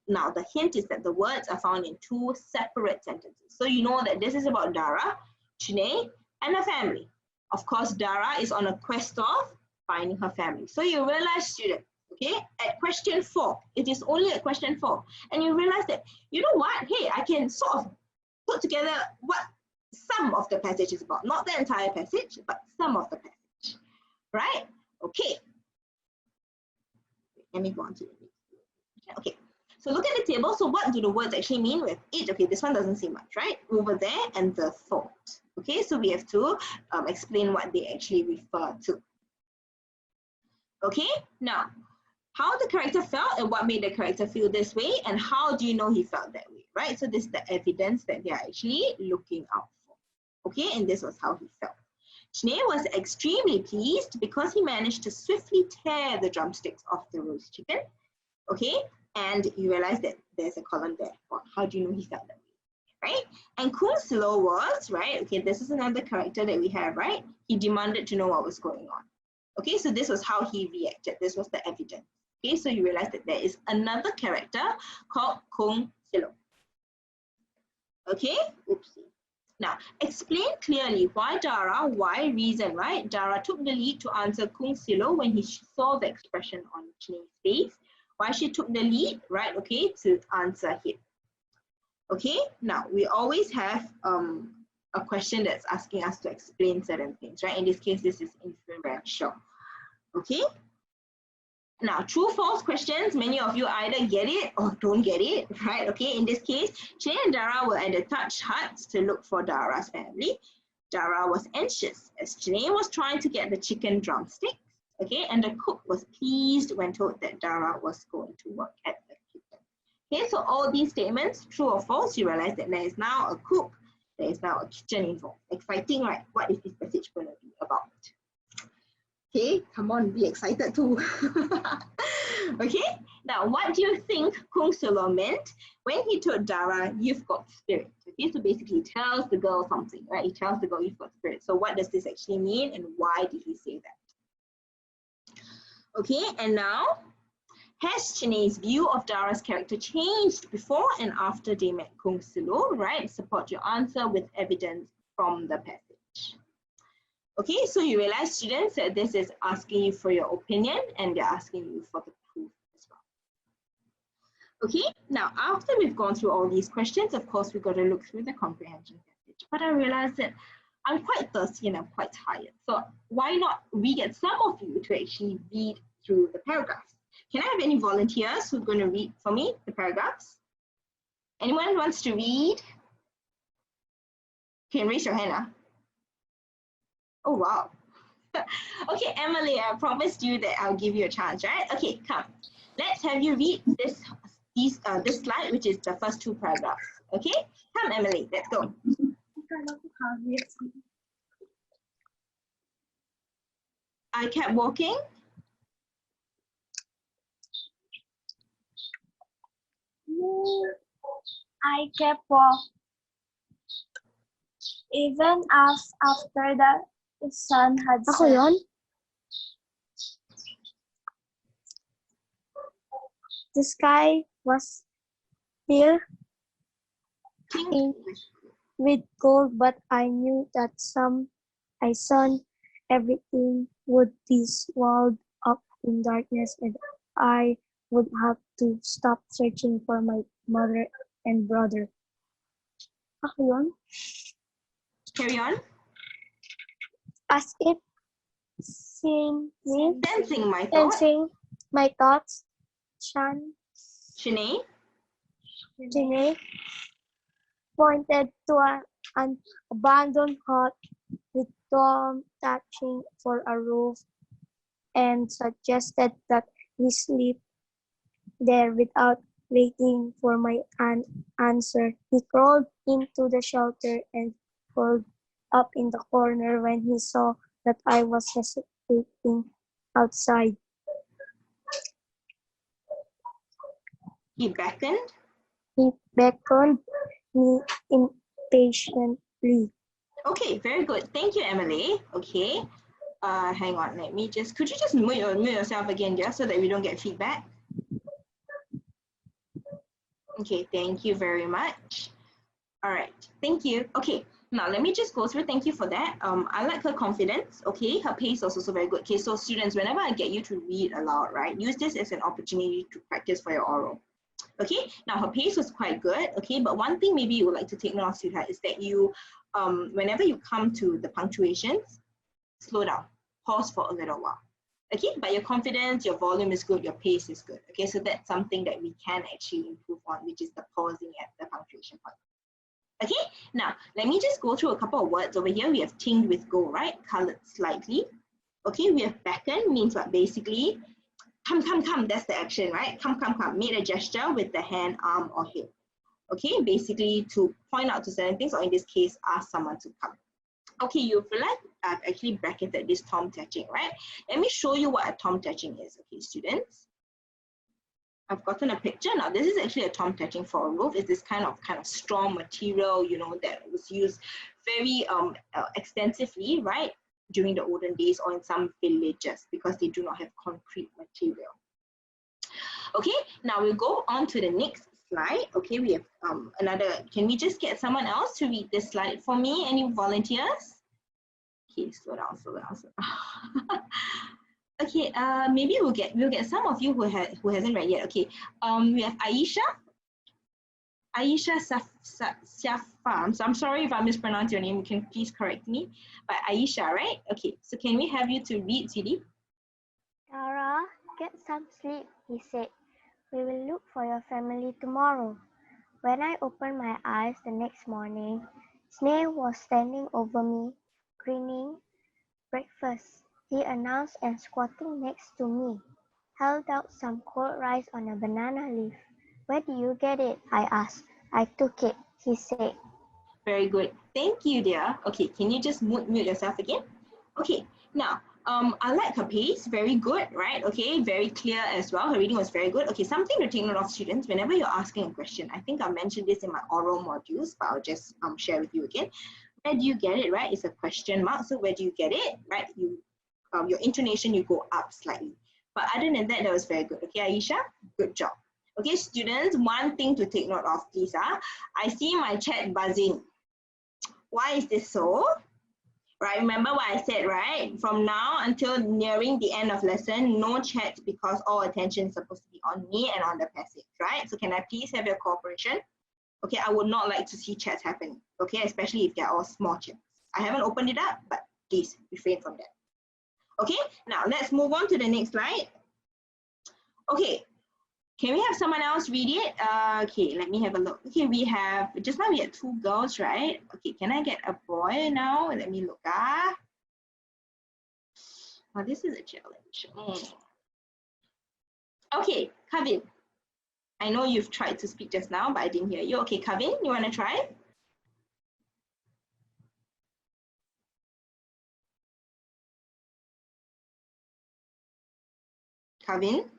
Now, the hint is that the words are found in two separate sentences. So you know that this is about Dara, Chine, and her family. Of course, Dara is on a quest of finding her family. So you realize, students, okay, at question 4, it is only at question 4, and you realize that, you know what, hey, I can sort of put together what some of the passage is about, not the entire passage, but some of the passage, right? Okay, let me go on to the next. Okay, so look at the table. So what do the words actually mean with it? Okay, this one doesn't say much, right? Over there and the thought. Okay, so we have to explain what they actually refer to. Okay, now, how the character felt and what made the character feel this way, and how do you know he felt that way, right? So this is the evidence that they are actually looking out for. Okay, and this was how he felt. Chine was extremely pleased because he managed to swiftly tear the drumsticks off the roast chicken. Okay, and you realize that there's a column there. Well, how do you know he felt that way, right? And Kung Silo was, right? Okay, this is another character that we have, right? He demanded to know what was going on. Okay, so this was how he reacted. This was the evidence. Okay, so you realize that there is another character called Kung Silo. Okay, oopsie. Now, explain clearly why Dara, why reason, right? Dara took the lead to answer Kung Silo when he saw the expression on Chine's face. Why she took the lead, right? Okay, to answer him. Okay, now we always have a question that's asking us to explain certain things, right? In this case, this is inferential. Okay. Now, true false questions, many of you either get it or don't get it, right? Okay, in this case, Chine and Dara were at the thatched huts to look for Dara's family. Dara was anxious as Chine was trying to get the chicken drumsticks, okay, and the cook was pleased when told that Dara was going to work at the kitchen. Okay, so all these statements, true or false, you realize that there is now a cook There is now a kitchen involved. Exciting, right? What is this passage going to be about? Okay, come on, be excited too. Okay, now what do you think Kung Solo meant when he told Dara, you've got spirit? Okay, so basically he tells the girl something, right? He tells the girl, you've got spirit. So what does this actually mean and why did he say that? Okay, and now, has Chiney's view of Dara's character changed before and after they met Kung Solo, right? Support your answer with evidence from the passage. Okay, so you realize, students, that this is asking you for your opinion and they're asking you for the proof as well. Okay, now after we've gone through all these questions, of course, we've got to look through the comprehension passage. But I realized that I'm quite thirsty and I'm quite tired. So why not we get some of you to actually read through the paragraphs? Can I have any volunteers who are going to read for me the paragraphs? Anyone wants to read? Can raise your hand. Oh, wow. Okay, Emily, I promised you that I'll give you a chance, right? Okay, come. Let's have you read this slide, which is the first two paragraphs. Okay, come, Emily, let's go. I kept walking. I kept walking, even as after the sun had Ako set. yun? The sky was still tinged with gold, but I knew that I saw everything would be swallowed up in darkness, and I would have to stop searching for my mother and brother. Ako yun? Carry on. As if seeing me, Sensing my thoughts. sensing my thoughts, Shanae. Janae pointed to an abandoned hut with Tom touching for a roof and suggested that we sleep there without waiting for my answer. He crawled into the shelter and curled up in the corner when he saw that I was hesitating outside. He beckoned. He beckoned me impatiently. Okay, very good. Thank you, Emily. Okay. Hang on. Could you just mute yourself again, dear, so that we don't get feedback? Okay, thank you very much. All right, thank you. Okay, now let me just go through. Thank you for that. I like her confidence. Okay, her pace was also very good. Okay, so students, whenever I get you to read aloud, right, use this as an opportunity to practice for your oral. Okay, now her pace was quite good. Okay, but one thing maybe you would like to take note of, sweetheart, is that you, whenever you come to the punctuations, slow down, pause for a little while. Okay, but your confidence, your volume is good, your pace is good. Okay, so that's something that we can actually improve on, which is the pausing at the punctuation point. Okay, now let me just go through a couple of words. Over here, we have tinged with gold, right? Colored slightly. Okay, we have beckon, means what? Basically, come, come, come, that's the action, right? Come, come, come, made a gesture with the hand, arm, or head. Okay, basically to point out to certain things, or in this case, ask someone to come. Okay, you've realized I've actually bracketed this tom touching, right? Let me show you what a tom touching is, okay, students. I've gotten a picture. Now, this is actually a tom touching for a roof. It's this kind of strong material, you know, that was used very extensively, right, during the olden days or in some villages because they do not have concrete material. Okay, now we'll go on to the next slide. Okay, we have another. Can we just get someone else to read this slide for me? Any volunteers? Okay, slow down, slow down, slow down. Okay, maybe we'll get some of you who hasn't read yet. Okay, we have Aisha Safam. So I'm sorry if I mispronounce your name. You can please correct me. But Aisha, right? Okay, so can we have you to read, Sidi? Tara, get some sleep, he said. We will look for your family tomorrow. When I opened my eyes the next morning, Snail was standing over me, grinning. Breakfast, he announced, and squatting next to me, held out some cold rice on a banana leaf. Where do you get it? I asked. I took it, he said. Very good. Thank you, dear. Okay, can you just mute yourself again? Okay, now, I like her pace. Very good, right? Okay, very clear as well. Her reading was very good. Okay, something to take note of, students. Whenever you're asking a question, I think I mentioned this in my oral modules, but I'll just share with you again. Where do you get it, right? It's a question mark. So where do you get it, right? You, your intonation, you go up slightly. But other than that, that was very good. Okay, Aisha, good job. Okay, students, one thing to take note of, please. I see my chat buzzing. Why is this so? Right, remember what I said, right? From now until nearing the end of lesson, no chats because all attention is supposed to be on me and on the passage, right? So can I please have your cooperation? Okay, I would not like to see chats happening, okay, especially if they're all small chats. I haven't opened it up, but please refrain from that. Okay, now let's move on to the next slide. Okay, can we have someone else read it? Okay, let me have a look. Okay, we have, just now we had 2 girls, right? Okay, can I get a boy now? Let me look. Oh, this is a challenge. Okay, Kavin. I know you've tried to speak just now, but I didn't hear you. Okay, Kavin, you want to try? Kavin?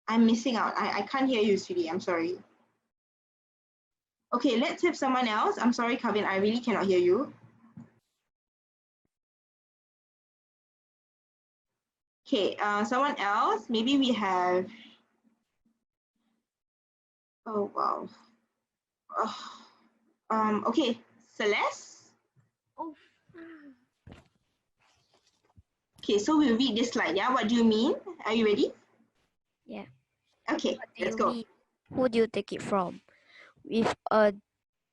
I'm missing out. I can't hear you, sweetie. I'm sorry. Okay, let's have someone else. I'm sorry, Kavin. I really cannot hear you. Okay, someone else. Maybe we have. Oh, wow. Okay, Celeste. Oh. Okay, so we'll read this slide. Yeah, what do you mean? Are you ready? Yeah. Okay, let's go. Mean? Who do you take it from? With a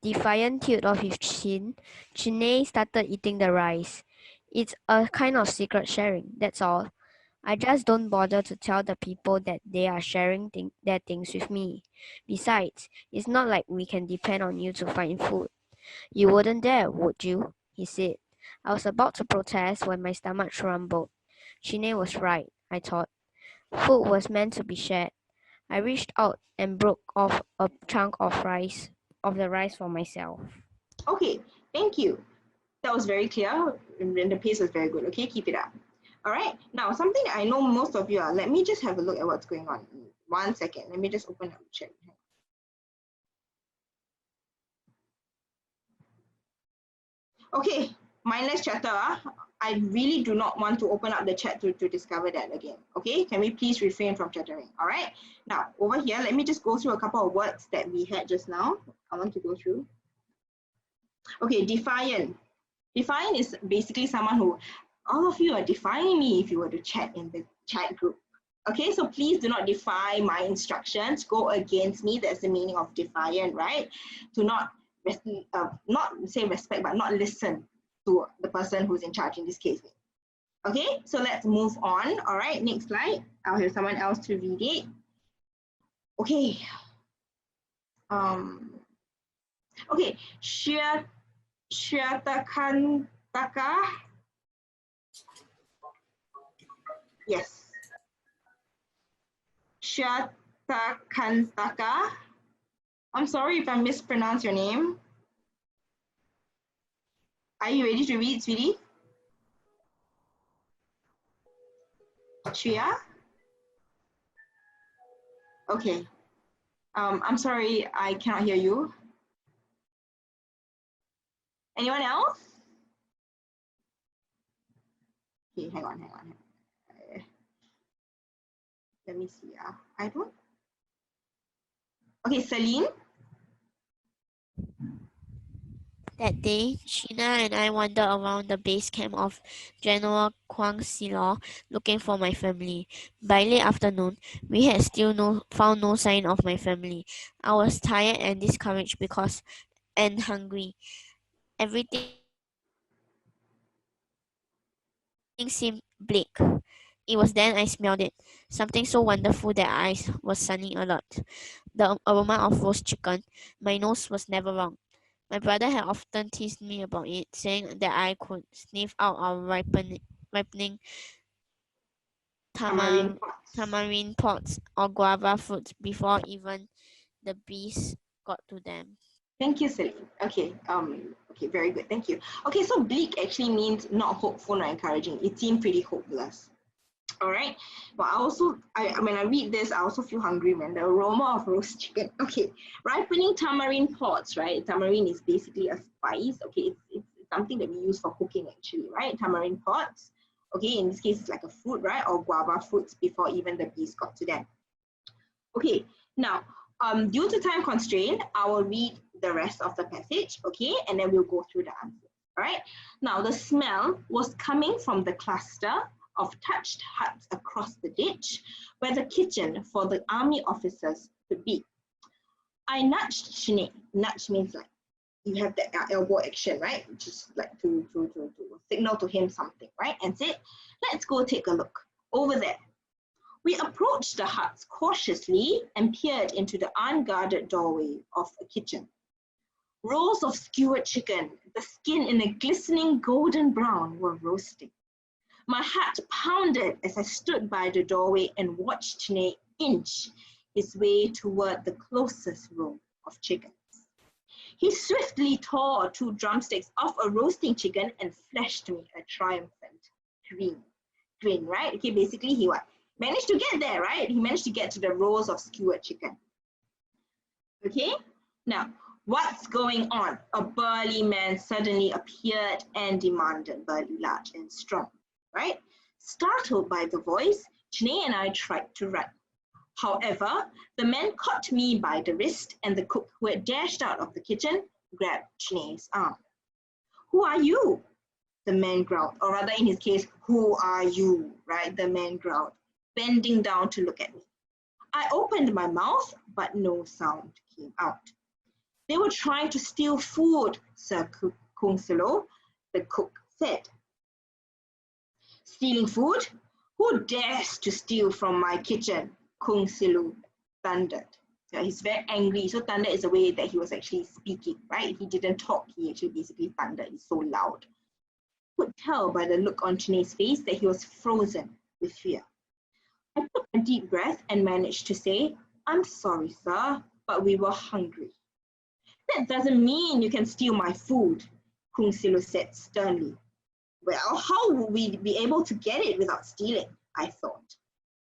defiant tilt of his chin, Chiney started eating the rice. It's a kind of secret sharing, that's all. I just don't bother to tell the people that they are sharing their things with me. Besides, it's not like we can depend on you to find food. You wouldn't dare, would you? He said. I was about to protest when my stomach rumbled. Chiney was right, I thought. Food was meant to be shared. I reached out and broke off a chunk of the rice for myself. Okay, thank you. That was very clear and the pace was very good. Okay, keep it up. All right, now something that I know most of you are, let me just have a look at what's going on. 1 second, let me just open up the chat. Okay, mindless chatter. I really do not want to open up the chat to discover that again. Okay, can we please refrain from chattering? All right, now over here, let me just go through a couple of words that we had just now. I want to go through. Okay, defiant. Defiant is basically someone who, all of you are defying me if you were to chat in the chat group. Okay, so please do not defy my instructions, go against me. That's the meaning of defiant, right? To not say respect, but not listen to the person who's in charge, in this case. Okay, so let's move on. All right, next slide. I'll have someone else to read it. Okay. Okay, Shyatakantaka. Yes. Shatakantaka. I'm sorry if I mispronounced your name. Are you ready to read, sweetie? Shia? Okay. I'm sorry, I cannot hear you. Anyone else? Okay, hang on. Let me see. I don't. Okay, Celine. That day, Sheena and I wandered around the base camp of General Kwang Silo looking for my family. By late afternoon, we had still found no sign of my family. I was tired and discouraged and hungry. Everything seemed bleak. It was then I smelled it, something so wonderful that I was sunning alert. The aroma of roast chicken. My nose was never wrong. My brother had often teased me about it, saying that I could sniff out our ripening tamarind pods or guava fruits before even the bees got to them. Thank you, Celine. Okay, okay, very good. Thank you. Okay, so bleak actually means not hopeful or encouraging. It seemed pretty hopeless. All right. But when I read this, I also feel hungry, man. The aroma of roast chicken. Okay, ripening tamarind pods, right? Tamarind is basically a spice. Okay, it's something that we use for cooking actually, right? Tamarind pods. Okay, in this case, it's like a fruit, right? Or guava fruits before even the bees got to them. Okay, now, due to time constraint, I will read the rest of the passage, okay? And then we'll go through the answers, all right? Now, the smell was coming from the cluster of thatched huts across the ditch where the kitchen for the army officers could be. I nudged Sinead. Nudge means like you have the elbow action, right? Just like to signal to him something, right? And said, let's go take a look over there. We approached the huts cautiously and peered into the unguarded doorway of a kitchen. Rolls of skewered chicken, the skin in a glistening golden brown, were roasting. My heart pounded as I stood by the doorway and watched Chine inch his way toward the closest row of chickens. He swiftly tore 2 drumsticks off a roasting chicken and flashed me a triumphant grin, right? Okay, basically he managed to get there, right? He managed to get to the rows of skewered chicken. Okay, now what's going on? A burly man suddenly appeared and demanded, burly, large and strong, right? Startled by the voice, Chine and I tried to run. However, the man caught me by the wrist and the cook who had dashed out of the kitchen grabbed Chine's arm. Who are you? The man growled, or rather in his case, who are you, right? The man growled, bending down to look at me. I opened my mouth, but no sound came out. They were trying to steal food, Sir Kung Silo, the cook said. Stealing food? Who dares to steal from my kitchen? Kung Silo thundered. Yeah, he's very angry. So thunder is the way that he was actually speaking, right? He didn't talk, he actually basically thundered. He's so loud. Could tell by the look on Chine's face that he was frozen with fear. I took a deep breath and managed to say, I'm sorry, sir, but we were hungry. That doesn't mean you can steal my food, Kung Silo said sternly. Well, how will we be able to get it without stealing? I thought.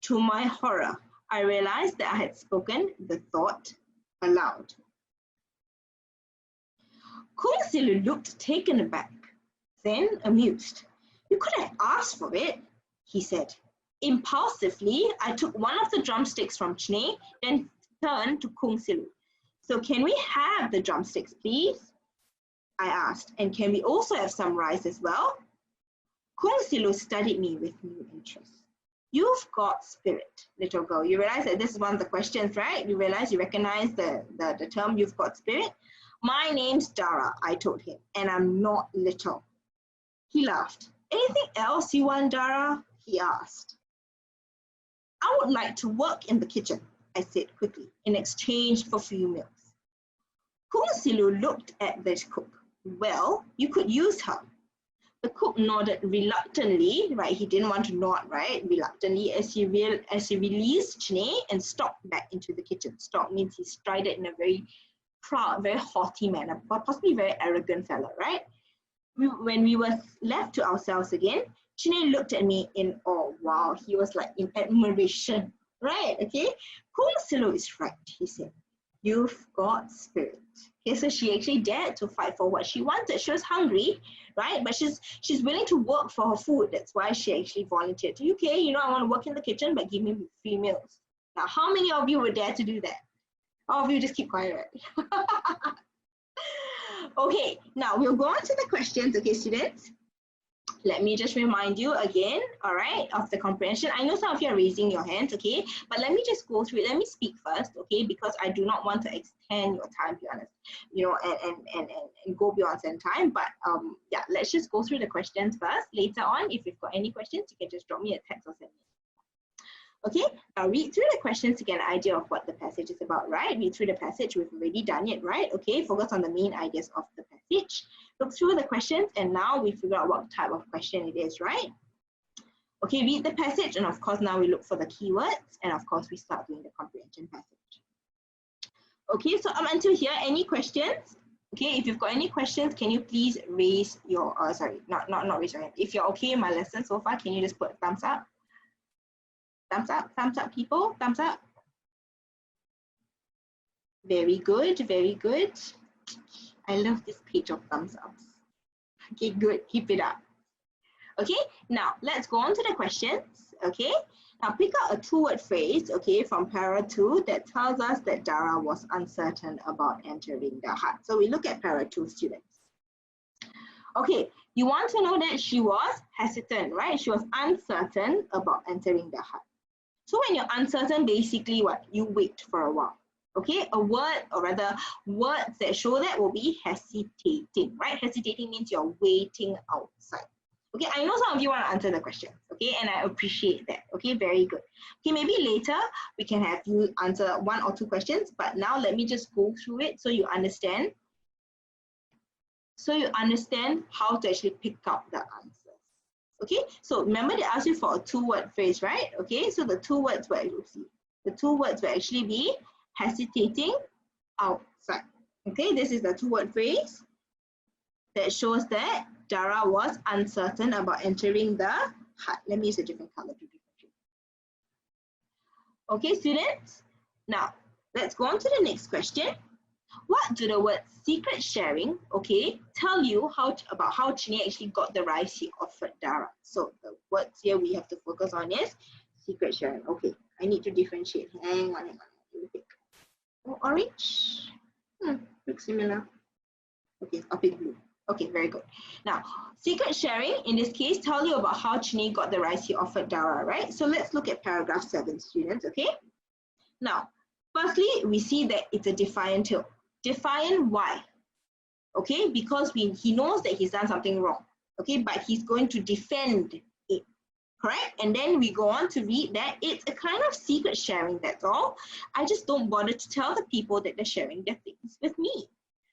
To my horror, I realized that I had spoken the thought aloud. Kung Silo looked taken aback, then amused. You could have asked for it, he said. Impulsively, I took one of the drumsticks from Chine, then turned to Kung Silo. So can we have the drumsticks, please? I asked, and can we also have some rice as well? Kung Silo studied me with new interest. You've got spirit, little girl. You realize that this is one of the questions, right? You recognize the term you've got spirit? My name's Dara, I told him, and I'm not little. He laughed. Anything else you want, Dara? He asked. I would like to work in the kitchen, I said quickly, in exchange for free meals. Kung Silo looked at the cook. Well, you could use her. The cook nodded reluctantly, right? He didn't want to nod, right? Reluctantly as he released Chine and stalked back into the kitchen. Stalk means he strided in a very proud, very haughty manner, but possibly very arrogant fellow, right? When we were left to ourselves again, Chine looked at me in awe. Wow, he was like in admiration, right? Okay, Kung Silo is right, he said. You've got spirit. Okay, so she actually dared to fight for what she wanted. She was hungry, right? But she's willing to work for her food. That's why she actually volunteered. Okay, you know, I want to work in the kitchen, but give me free meals. Now, how many of you would dare to do that? All of you just keep quiet, right? Okay, now we'll go on to the questions, okay, students? Let me just remind you again, all right, of the comprehension. I know some of you are raising your hands, okay, but let me just go through it. Let me speak first, okay, because I do not want to extend your time, to be honest, you know, and go beyond certain time. But yeah, let's just go through the questions first. Later on, if you've got any questions, you can just drop me a text or send me. Okay, I'll read through the questions to get an idea of what the passage is about, right? Read through the passage, we've already done it, right? Okay, focus on the main ideas of the passage. Look through the questions, and now we figure out what type of question it is, right? Okay, read the passage, and of course now we look for the keywords, and of course we start doing the comprehension passage. Okay, so up until here, any questions? Okay, if you've got any questions, can you please raise your, sorry, not raise your hand. If you're okay in my lesson so far, can you just put a thumbs up? Thumbs up, people, thumbs up. Very good, very good. I love this page of thumbs ups. Okay, good, keep it up. Okay, now let's go on to the questions. Okay, now pick out a two-word phrase, okay, from para 2 that tells us that Dara was uncertain about entering the hut. So we look at para 2 students. Okay, you want to know that she was hesitant, right? She was uncertain about entering the hut. So when you're uncertain, basically what? You wait for a while. Okay, a word, or rather words that show that will be hesitating, right? Hesitating means you're waiting outside. Okay, I know some of you want to answer the questions, okay, and I appreciate that. Okay, very good. Okay, maybe later we can have you answer 1 or 2 questions, but now let me just go through it so you understand. So you understand how to actually pick up the answers. Okay, so remember they asked you for a two-word phrase, right? Okay, so the two words will actually be hesitating outside. Okay, this is the two-word phrase that shows that Dara was uncertain about entering the hut. Let me use a different color to differentiate. Okay, students. Now, let's go on to the next question. What do the words secret sharing, okay, tell you about how Chine actually got the rice he offered Dara? So the words here we have to focus on is secret sharing. Okay, I need to differentiate. Hang on. Let me pick. Oh, orange. Looks similar. Okay, I'll pick blue. Okay, very good. Now, secret sharing, in this case, tell you about how Chine got the rice he offered Dara, right? So let's look at paragraph 7, students, okay? Now, firstly, we see that it's a defiant tale. Defiant, why? Okay, because he knows that he's done something wrong, okay, but he's going to defend it, correct? And then we go on to read that it's a kind of secret sharing, that's all. I just don't bother to tell the people that they're sharing their things with me.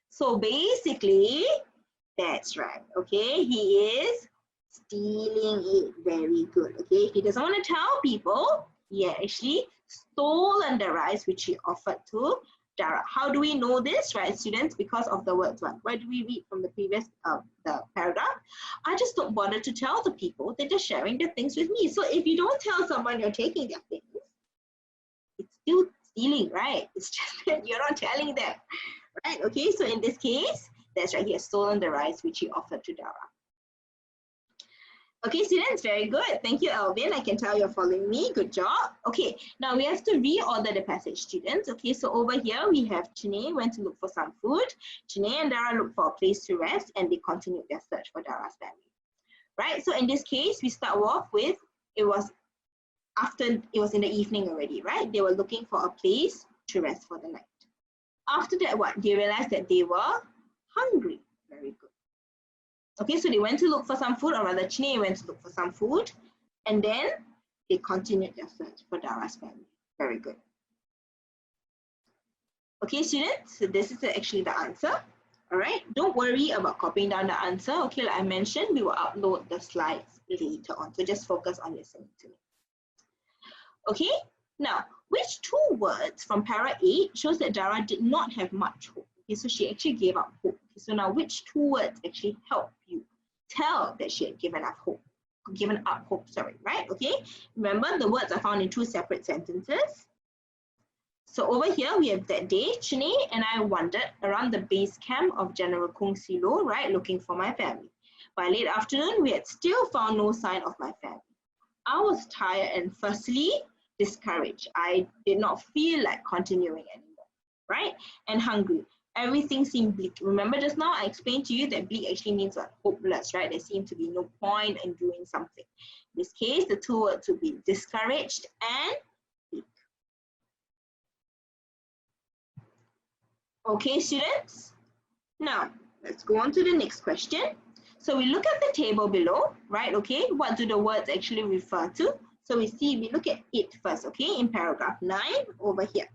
So basically, that's right, okay, he is stealing it. Very good, okay? He doesn't want to tell people he actually stolen the rice which he offered to Dara. How do we know this, right, students? Because of the words. What do we read from the previous the paragraph? I just don't bother to tell the people that they're sharing their things with me. So if you don't tell someone you're taking their things, it's still stealing, right? It's just that you're not telling them, right? Okay, so in this case, that's right, he has stolen the rice which he offered to Dara. Okay, students, very good. Thank you, Alvin. I can tell you're following me. Good job. Okay, now we have to reorder the passage, students. Okay, so over here we have Chine went to look for some food. Chine and Dara looked for a place to rest, and they continued their search for Dara's family. Right, so in this case, we start off with, it was in the evening already, right? They were looking for a place to rest for the night. After that, what? They realized that they were hungry. Very good. Okay, so they went to look for some food, or rather Chine went to look for some food, and then they continued their search for Dara's family. Very good. Okay, students, so this is actually the answer. All right, don't worry about copying down the answer. Okay, like I mentioned, we will upload the slides later on, so just focus on listening to me. Okay, now, which two words from para 8 shows that Dara did not have much hope? Okay, so she actually gave up hope. Okay, so now, which two words actually help you tell that she had given up hope, right? Okay, remember the words are found in 2 separate sentences. So over here we have that day, Chine and I wandered around the base camp of General Kung Silo, right, looking for my family. By late afternoon, we had still found no sign of my family. I was tired and firstly discouraged. I did not feel like continuing anymore, right? And hungry. Everything seemed bleak. Remember just now I explained to you that bleak actually means like hopeless, right? There seemed to be no point in doing something. In this case, the two words would be discouraged and bleak. Okay, students? Now, let's go on to the next question. So we look at the table below, right? Okay, what do the words actually refer to? So we look at it first, okay, in paragraph 9 over here.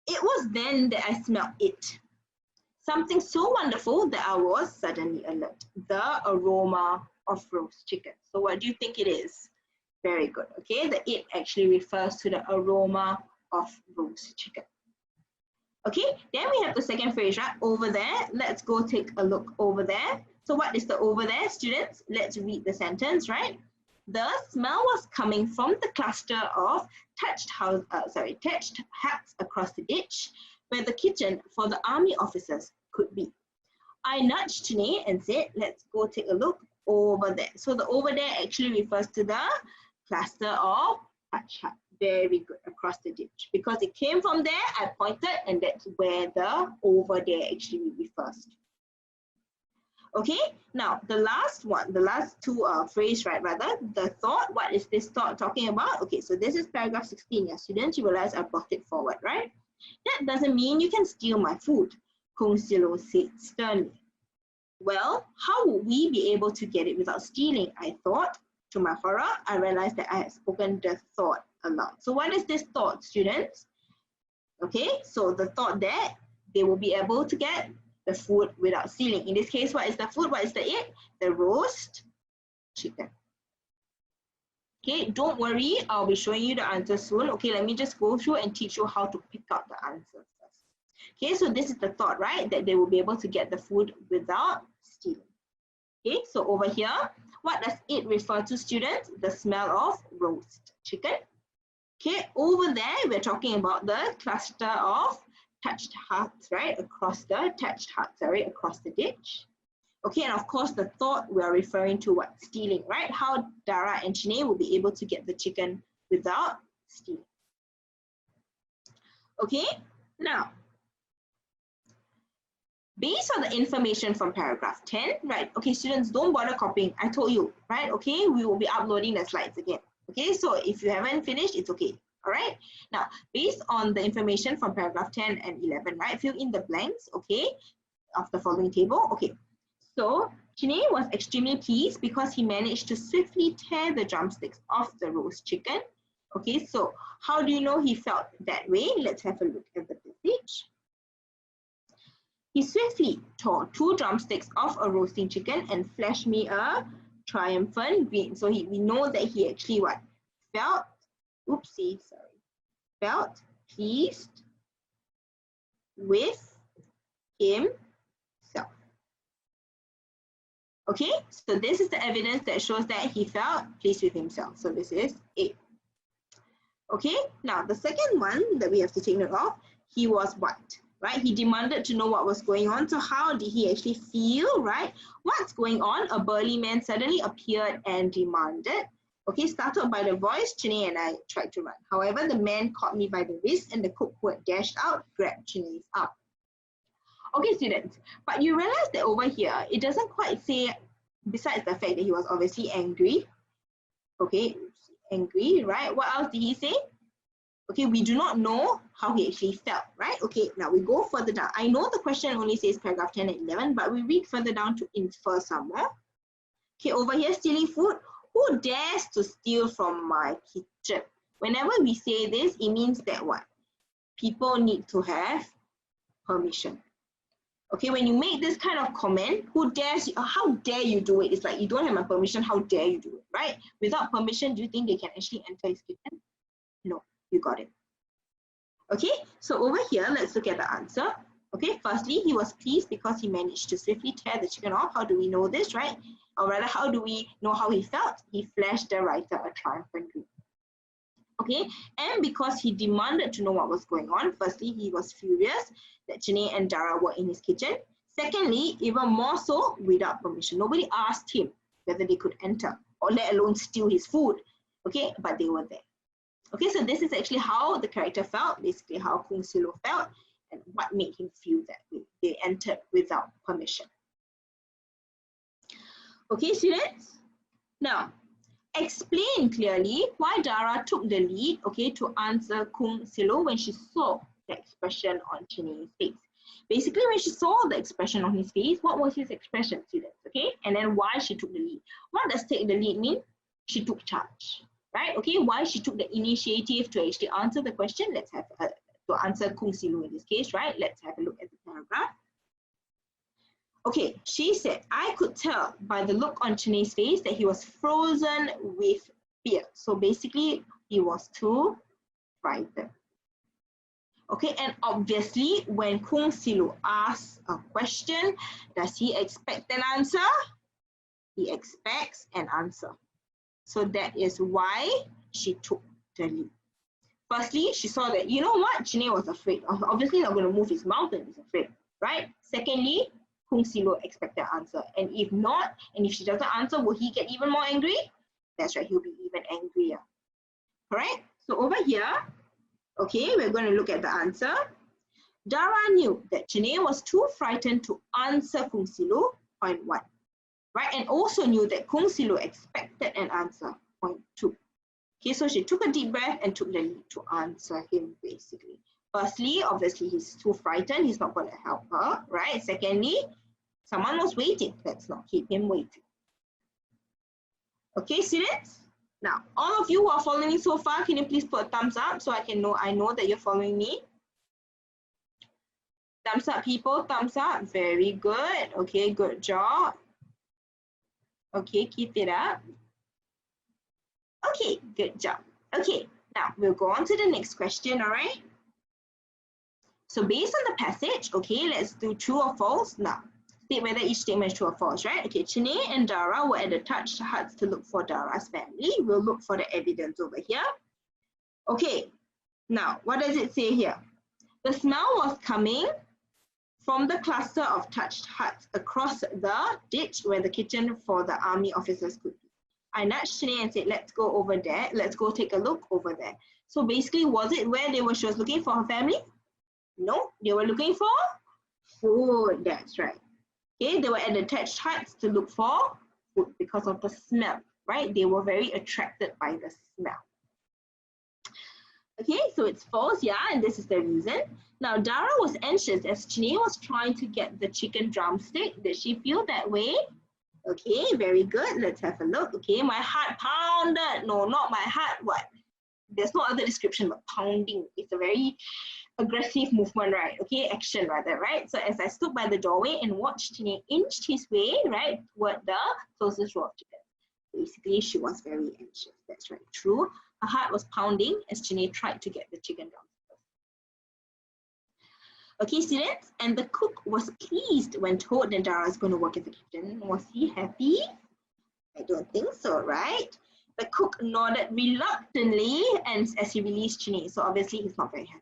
It was then that I smelled it. Something so wonderful that I was suddenly alert. The aroma of roast chicken. So what do you think it is? Very good. Okay, the it actually refers to the aroma of roast chicken. Okay, then we have the second phrase, right? Over there. Let's go take a look over there. So what is the over there, students? Let's read the sentence, right? The smell was coming from the cluster of thatched huts across the ditch, where the kitchen for the army officers could be. I nudged Chine and said, let's go take a look over there. So the over there actually refers to the cluster of thatched hut. Very good, across the ditch. Because it came from there, I pointed, and that's where the over there actually refers to. Okay, now the last one, the last two phrase, right, rather, the thought, what is this thought talking about? Okay, so this is paragraph 16, yeah, students, you realize I brought it forward, right? That doesn't mean you can steal my food, Kung Silo said sternly. Well, how would we be able to get it without stealing? I thought. To my horror, I realized that I had spoken the thought aloud. So what is this thought, students? Okay, so the thought that they will be able to get the food without stealing. In this case, what is the food? What is the it? The roast chicken. Okay, don't worry, I'll be showing you the answer soon. Okay, let me just go through and teach you how to pick out the answer first. Okay, so this is the thought, right? That they will be able to get the food without stealing. Okay, so over here, what does it refer to, students? The smell of roast chicken. Okay, over there, we're talking about the cluster of thatched huts, right? Across the ditch. Okay, and of course, the thought we're referring to what? Stealing, right? How Dara and Chine will be able to get the chicken without stealing. Okay, now, based on the information from paragraph 10, right? Okay, students, don't bother copying. I told you, right? Okay, we will be uploading the slides again. Okay, so if you haven't finished, it's okay. All right. Now, based on the information from paragraph 10 and 11, right? Fill in the blanks, okay, of the following table. Okay, so Chine was extremely pleased because he managed to swiftly tear the drumsticks off the roast chicken. Okay, so how do you know he felt that way? Let's have a look at the passage. He swiftly tore 2 drumsticks off a roasting chicken and flashed me a triumphant grin. So we know that he actually what? Felt pleased with himself. Okay, so this is the evidence that shows that he felt pleased with himself. So this is A. Okay, now the second one that we have to take note of, he was what? Right, he demanded to know what was going on. So how did he actually feel, right? What's going on? A burly man suddenly appeared and demanded. Okay, startled by the voice, Chine and I tried to run. However, the man caught me by the wrist and the cook who had dashed out grabbed Chine's arm. Okay, students, but you realize that over here, it doesn't quite say, besides the fact that he was obviously angry, okay, angry, right? What else did he say? Okay, we do not know how he actually felt, right? Okay, now we go further down. I know the question only says paragraph 10 and 11, but we read further down to infer some more. Okay, over here, stealing food. Who dares to steal from my kitchen? Whenever we say this, it means that what? People need to have permission. Okay, when you make this kind of comment, who dares, how dare you do it? It's like, you don't have my permission, how dare you do it, right? Without permission, do you think they can actually enter his kitchen? No. You got it. Okay, so over here, let's look at the answer. Okay, firstly, he was pleased because he managed to swiftly tear the chicken off. How do we know this, right? Or rather, how do we know how he felt? He flashed the writer a triumphant grin. Okay, and because he demanded to know what was going on, firstly, he was furious that Chine and Dara were in his kitchen. Secondly, even more so, without permission. Nobody asked him whether they could enter or let alone steal his food. Okay, but they were there. Okay, so this is actually how the character felt, basically how Kung Silo felt, and what made him feel that way. They entered without permission. Okay, students? Now, explain clearly why Dara took the lead, okay, to answer Kung Silo when she saw the expression on Chine's face. Basically, when she saw the expression on his face, what was his expression, students, okay? And then why she took the lead. What does take the lead mean? She took charge. Right, okay, why she took the initiative to actually answer the question. Let's have to answer Kung Silo in this case, right? Let's have a look at the paragraph. Okay, she said, I could tell by the look on Chine's face that he was frozen with fear. So basically, he was too frightened. Okay, and obviously, when Kung Silu asks a question, does he expect an answer? He expects an answer. So that is why she took the lead. Firstly, she saw that, you know what, Janae was afraid. Obviously not going to move his mouth and he's afraid, right? Secondly, Kung Silu expected an answer. And if not, and if she doesn't answer, will he get even more angry? That's right, he'll be even angrier. Correct? So over here, okay, we're going to look at the answer. Dara knew that Janae was too frightened to answer Kung Silu, point 1. Right? And also knew that Kung Silu expected an answer, point 2. Okay, so she took a deep breath and took the lead to answer him, basically. Firstly, obviously, he's too frightened. He's not going to help her, right? Secondly, someone was waiting. Let's not keep him waiting. Okay, students? Now, all of you who are following me so far, can you please put a thumbs up so I know that you're following me? Thumbs up, people. Thumbs up. Very good. Okay, good job. Okay, keep it up. Okay, good job. Okay, now we'll go on to the next question, all right? So based on the passage, okay, let's do true or false. Now, state whether each statement is true or false, right? Okay, Janae and Dara were at the touched huts to look for Dara's family. We'll look for the evidence over here. Okay, now, what does it say here? The smell was coming from the cluster of touched huts across the ditch where the kitchen for the army officers could be. I nudged Janae and said, let's go over there. Let's go take a look over there. So basically, was it where she was looking for her family? No, they were looking for food. That's right. Okay, they were at the thatched huts to look for food because of the smell, right? They were very attracted by the smell. Okay, so it's false, yeah, and this is the reason. Now, Dara was anxious as Janae was trying to get the chicken drumstick. Did she feel that way? Okay, very good. Let's have a look. Okay, my heart pounded. No, not my heart. What? There's no other description but pounding. It's a very aggressive movement, right? Okay, action rather, right? So as I stood by the doorway and watched Janae inched his way, right, toward the closest row of chicken. Basically, she was very anxious. That's right, true. Her heart was pounding as Janae tried to get the chicken drumstick. Okay, students, and the cook was pleased when told that Dara is going to work in the kitchen. Was he happy? I don't think so, right? The cook nodded reluctantly and as he released Janae. So obviously he's not very happy,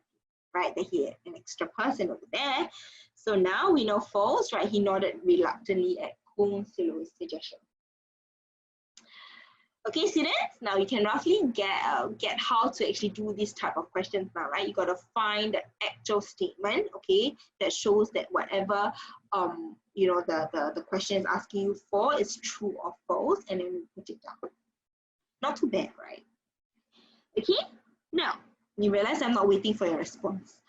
right? That he had an extra person over there. So now we know false, right? He nodded reluctantly at Kung Silu's suggestion. Okay, students, now you can roughly get how to actually do this type of questions now, right? You got to find the actual statement, okay, that shows that whatever you know the question is asking you for is true or false, and then we put it down. Not too bad, right? Okay, now you realize I'm not waiting for your response.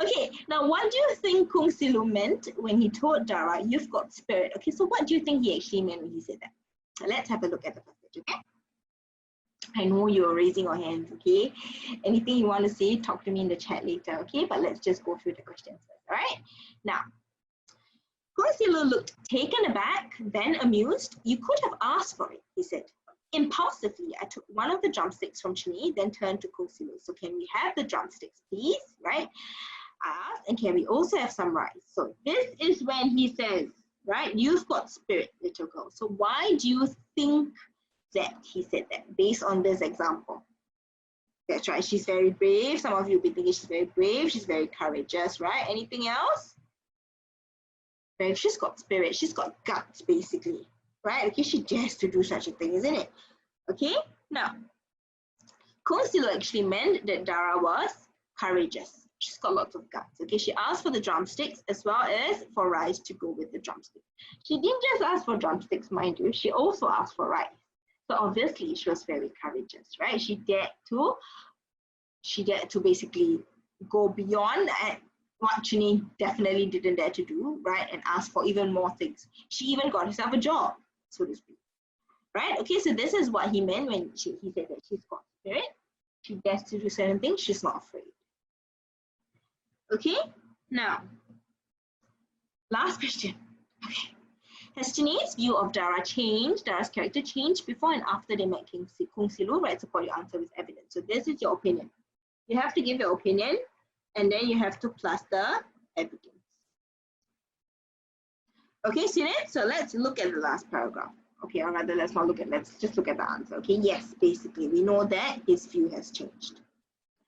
Okay, now what do you think Kung Silu meant when he told Dara, you've got spirit? Okay, so what do you think he actually meant when he said that? Let's have a look at the passage, okay? I know you're raising your hands, okay? Anything you want to say, talk to me in the chat later, okay? But let's just go through the questions first, all right? Now, Kung Silu looked taken aback, then amused. You could have asked for it, he said. Impulsively, I took one of the drumsticks from Chini, then turned to Kung Silu. So can we have the drumsticks, please, right? I asked, and can we also have some rice? So this is when he says, right, you've got spirit, little girl. So why do you think that he said that based on this example? That's right, she's very brave. Some of you will be thinking she's very brave, she's very courageous, right? Anything else? Right, she's got spirit, she's got guts basically, right? Okay, she dares to do such a thing, isn't it? Okay, now, Kung Silu actually meant that Dara was courageous. She's got lots of guts. Okay, she asked for the drumsticks as well as for rice to go with the drumsticks. She didn't just ask for drumsticks, mind you. She also asked for rice. So obviously she was very courageous, right? She dared to basically go beyond what Chini definitely didn't dare to do, right? And ask for even more things. She even got herself a job, so to speak, right? Okay, so this is what he meant when he said that she's got spirit. She dares to do certain things. She's not afraid. Okay, now, last question. Okay, Has Janae's view of Dara changed, Dara's character changed before and after they met Kung Silu? Right, support your answer with evidence. So this is your opinion. You have to give your opinion and then you have to plus the evidence. Okay, students, so let's look at the last paragraph. Okay, or rather, let's just look at the answer. Okay, yes, basically, we know that his view has changed.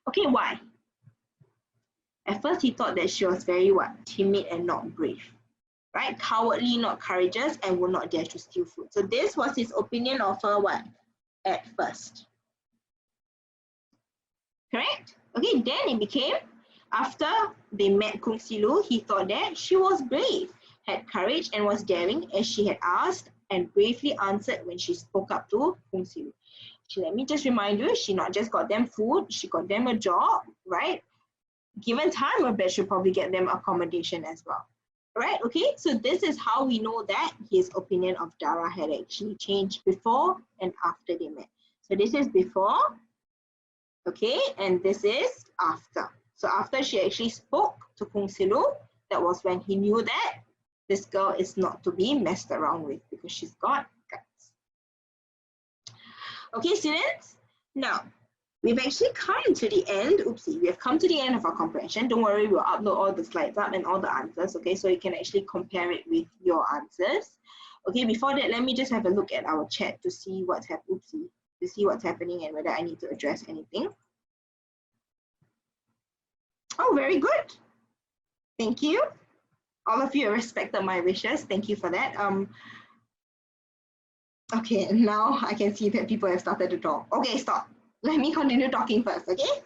Okay, why? At first, he thought that she was very what? Timid and not brave. Right? Cowardly, not courageous, and would not dare to steal food. So this was his opinion of her what? At first. Correct? Okay, then it became, after they met Kung Silu, he thought that she was brave, had courage, and was daring as she had asked and bravely answered when she spoke up to Kung Silu. Let me just remind you, she not just got them food, she got them a job, right? Given time, I bet she'll probably get them accommodation as well. Right, okay, so this is how we know that his opinion of Dara had actually changed before and after they met. So this is before, okay, and this is after. So after she actually spoke to Kung Silu, that was when he knew that this girl is not to be messed around with because she's got guts. Okay, students, now we've actually come to the end. Oopsie, we have come to the end of our comprehension. Don't worry, we'll upload all the slides up and all the answers, okay, so you can actually compare it with your answers. Okay, before that, let me just have a look at our chat to see what's happening and whether I need to address anything. Oh, very good. Thank you. All of you have respected my wishes. Thank you for that. Okay, now I can see that people have started to talk. Okay, stop. Let me continue talking first, okay?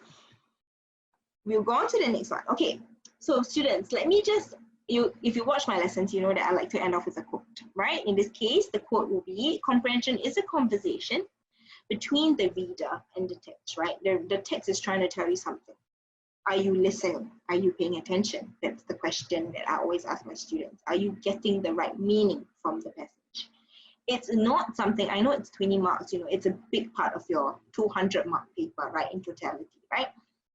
We'll go on to the next one. Okay, so students, let me just, if you watch my lessons, you know that I like to end off with a quote, right? In this case, the quote will be, comprehension is a conversation between the reader and the text, right? The text is trying to tell you something. Are you listening? Are you paying attention? That's the question that I always ask my students. Are you getting the right meaning from the message? It's not something, I know it's 20 marks, you know, it's a big part of your 200 mark paper, right, in totality, right?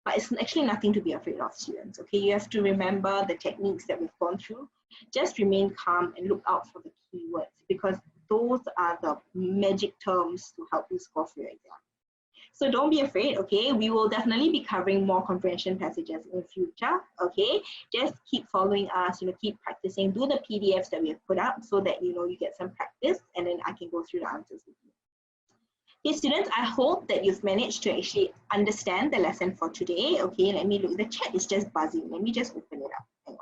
But it's actually nothing to be afraid of, students, okay? You have to remember the techniques that we've gone through. Just remain calm and look out for the keywords because those are the magic terms to help you score for your exam. So don't be afraid, okay? We will definitely be covering more comprehension passages in the future, okay? Just keep following us, you know, keep practicing, do the PDFs that we have put up so that, you know, you get some practice and then I can go through the answers with you. Okay, students, I hope that you've managed to actually understand the lesson for today, okay? Let me look, the chat is just buzzing. Let me just open it up, hang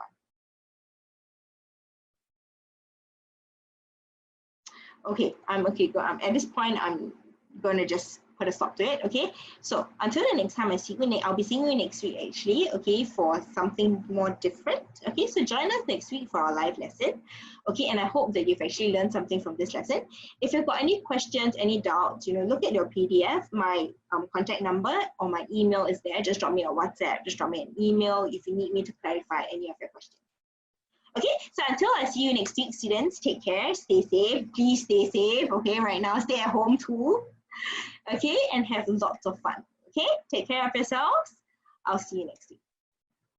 on. Okay, at this point, I'm gonna just put a stop to it, okay? So until the next time I see you, I'll be seeing you next week actually, okay, for something more different, okay? So join us next week for our live lesson, okay? And I hope that you've actually learned something from this lesson. If you've got any questions, any doubts, you know, look at your PDF, my contact number or my email is there. Just drop me a WhatsApp, just drop me an email if you need me to clarify any of your questions. Okay, so until I see you next week, students, take care, stay safe, please stay safe, okay? Right now, stay at home too. Okay, and have lots of fun. Okay, take care of yourselves. I'll see you next week.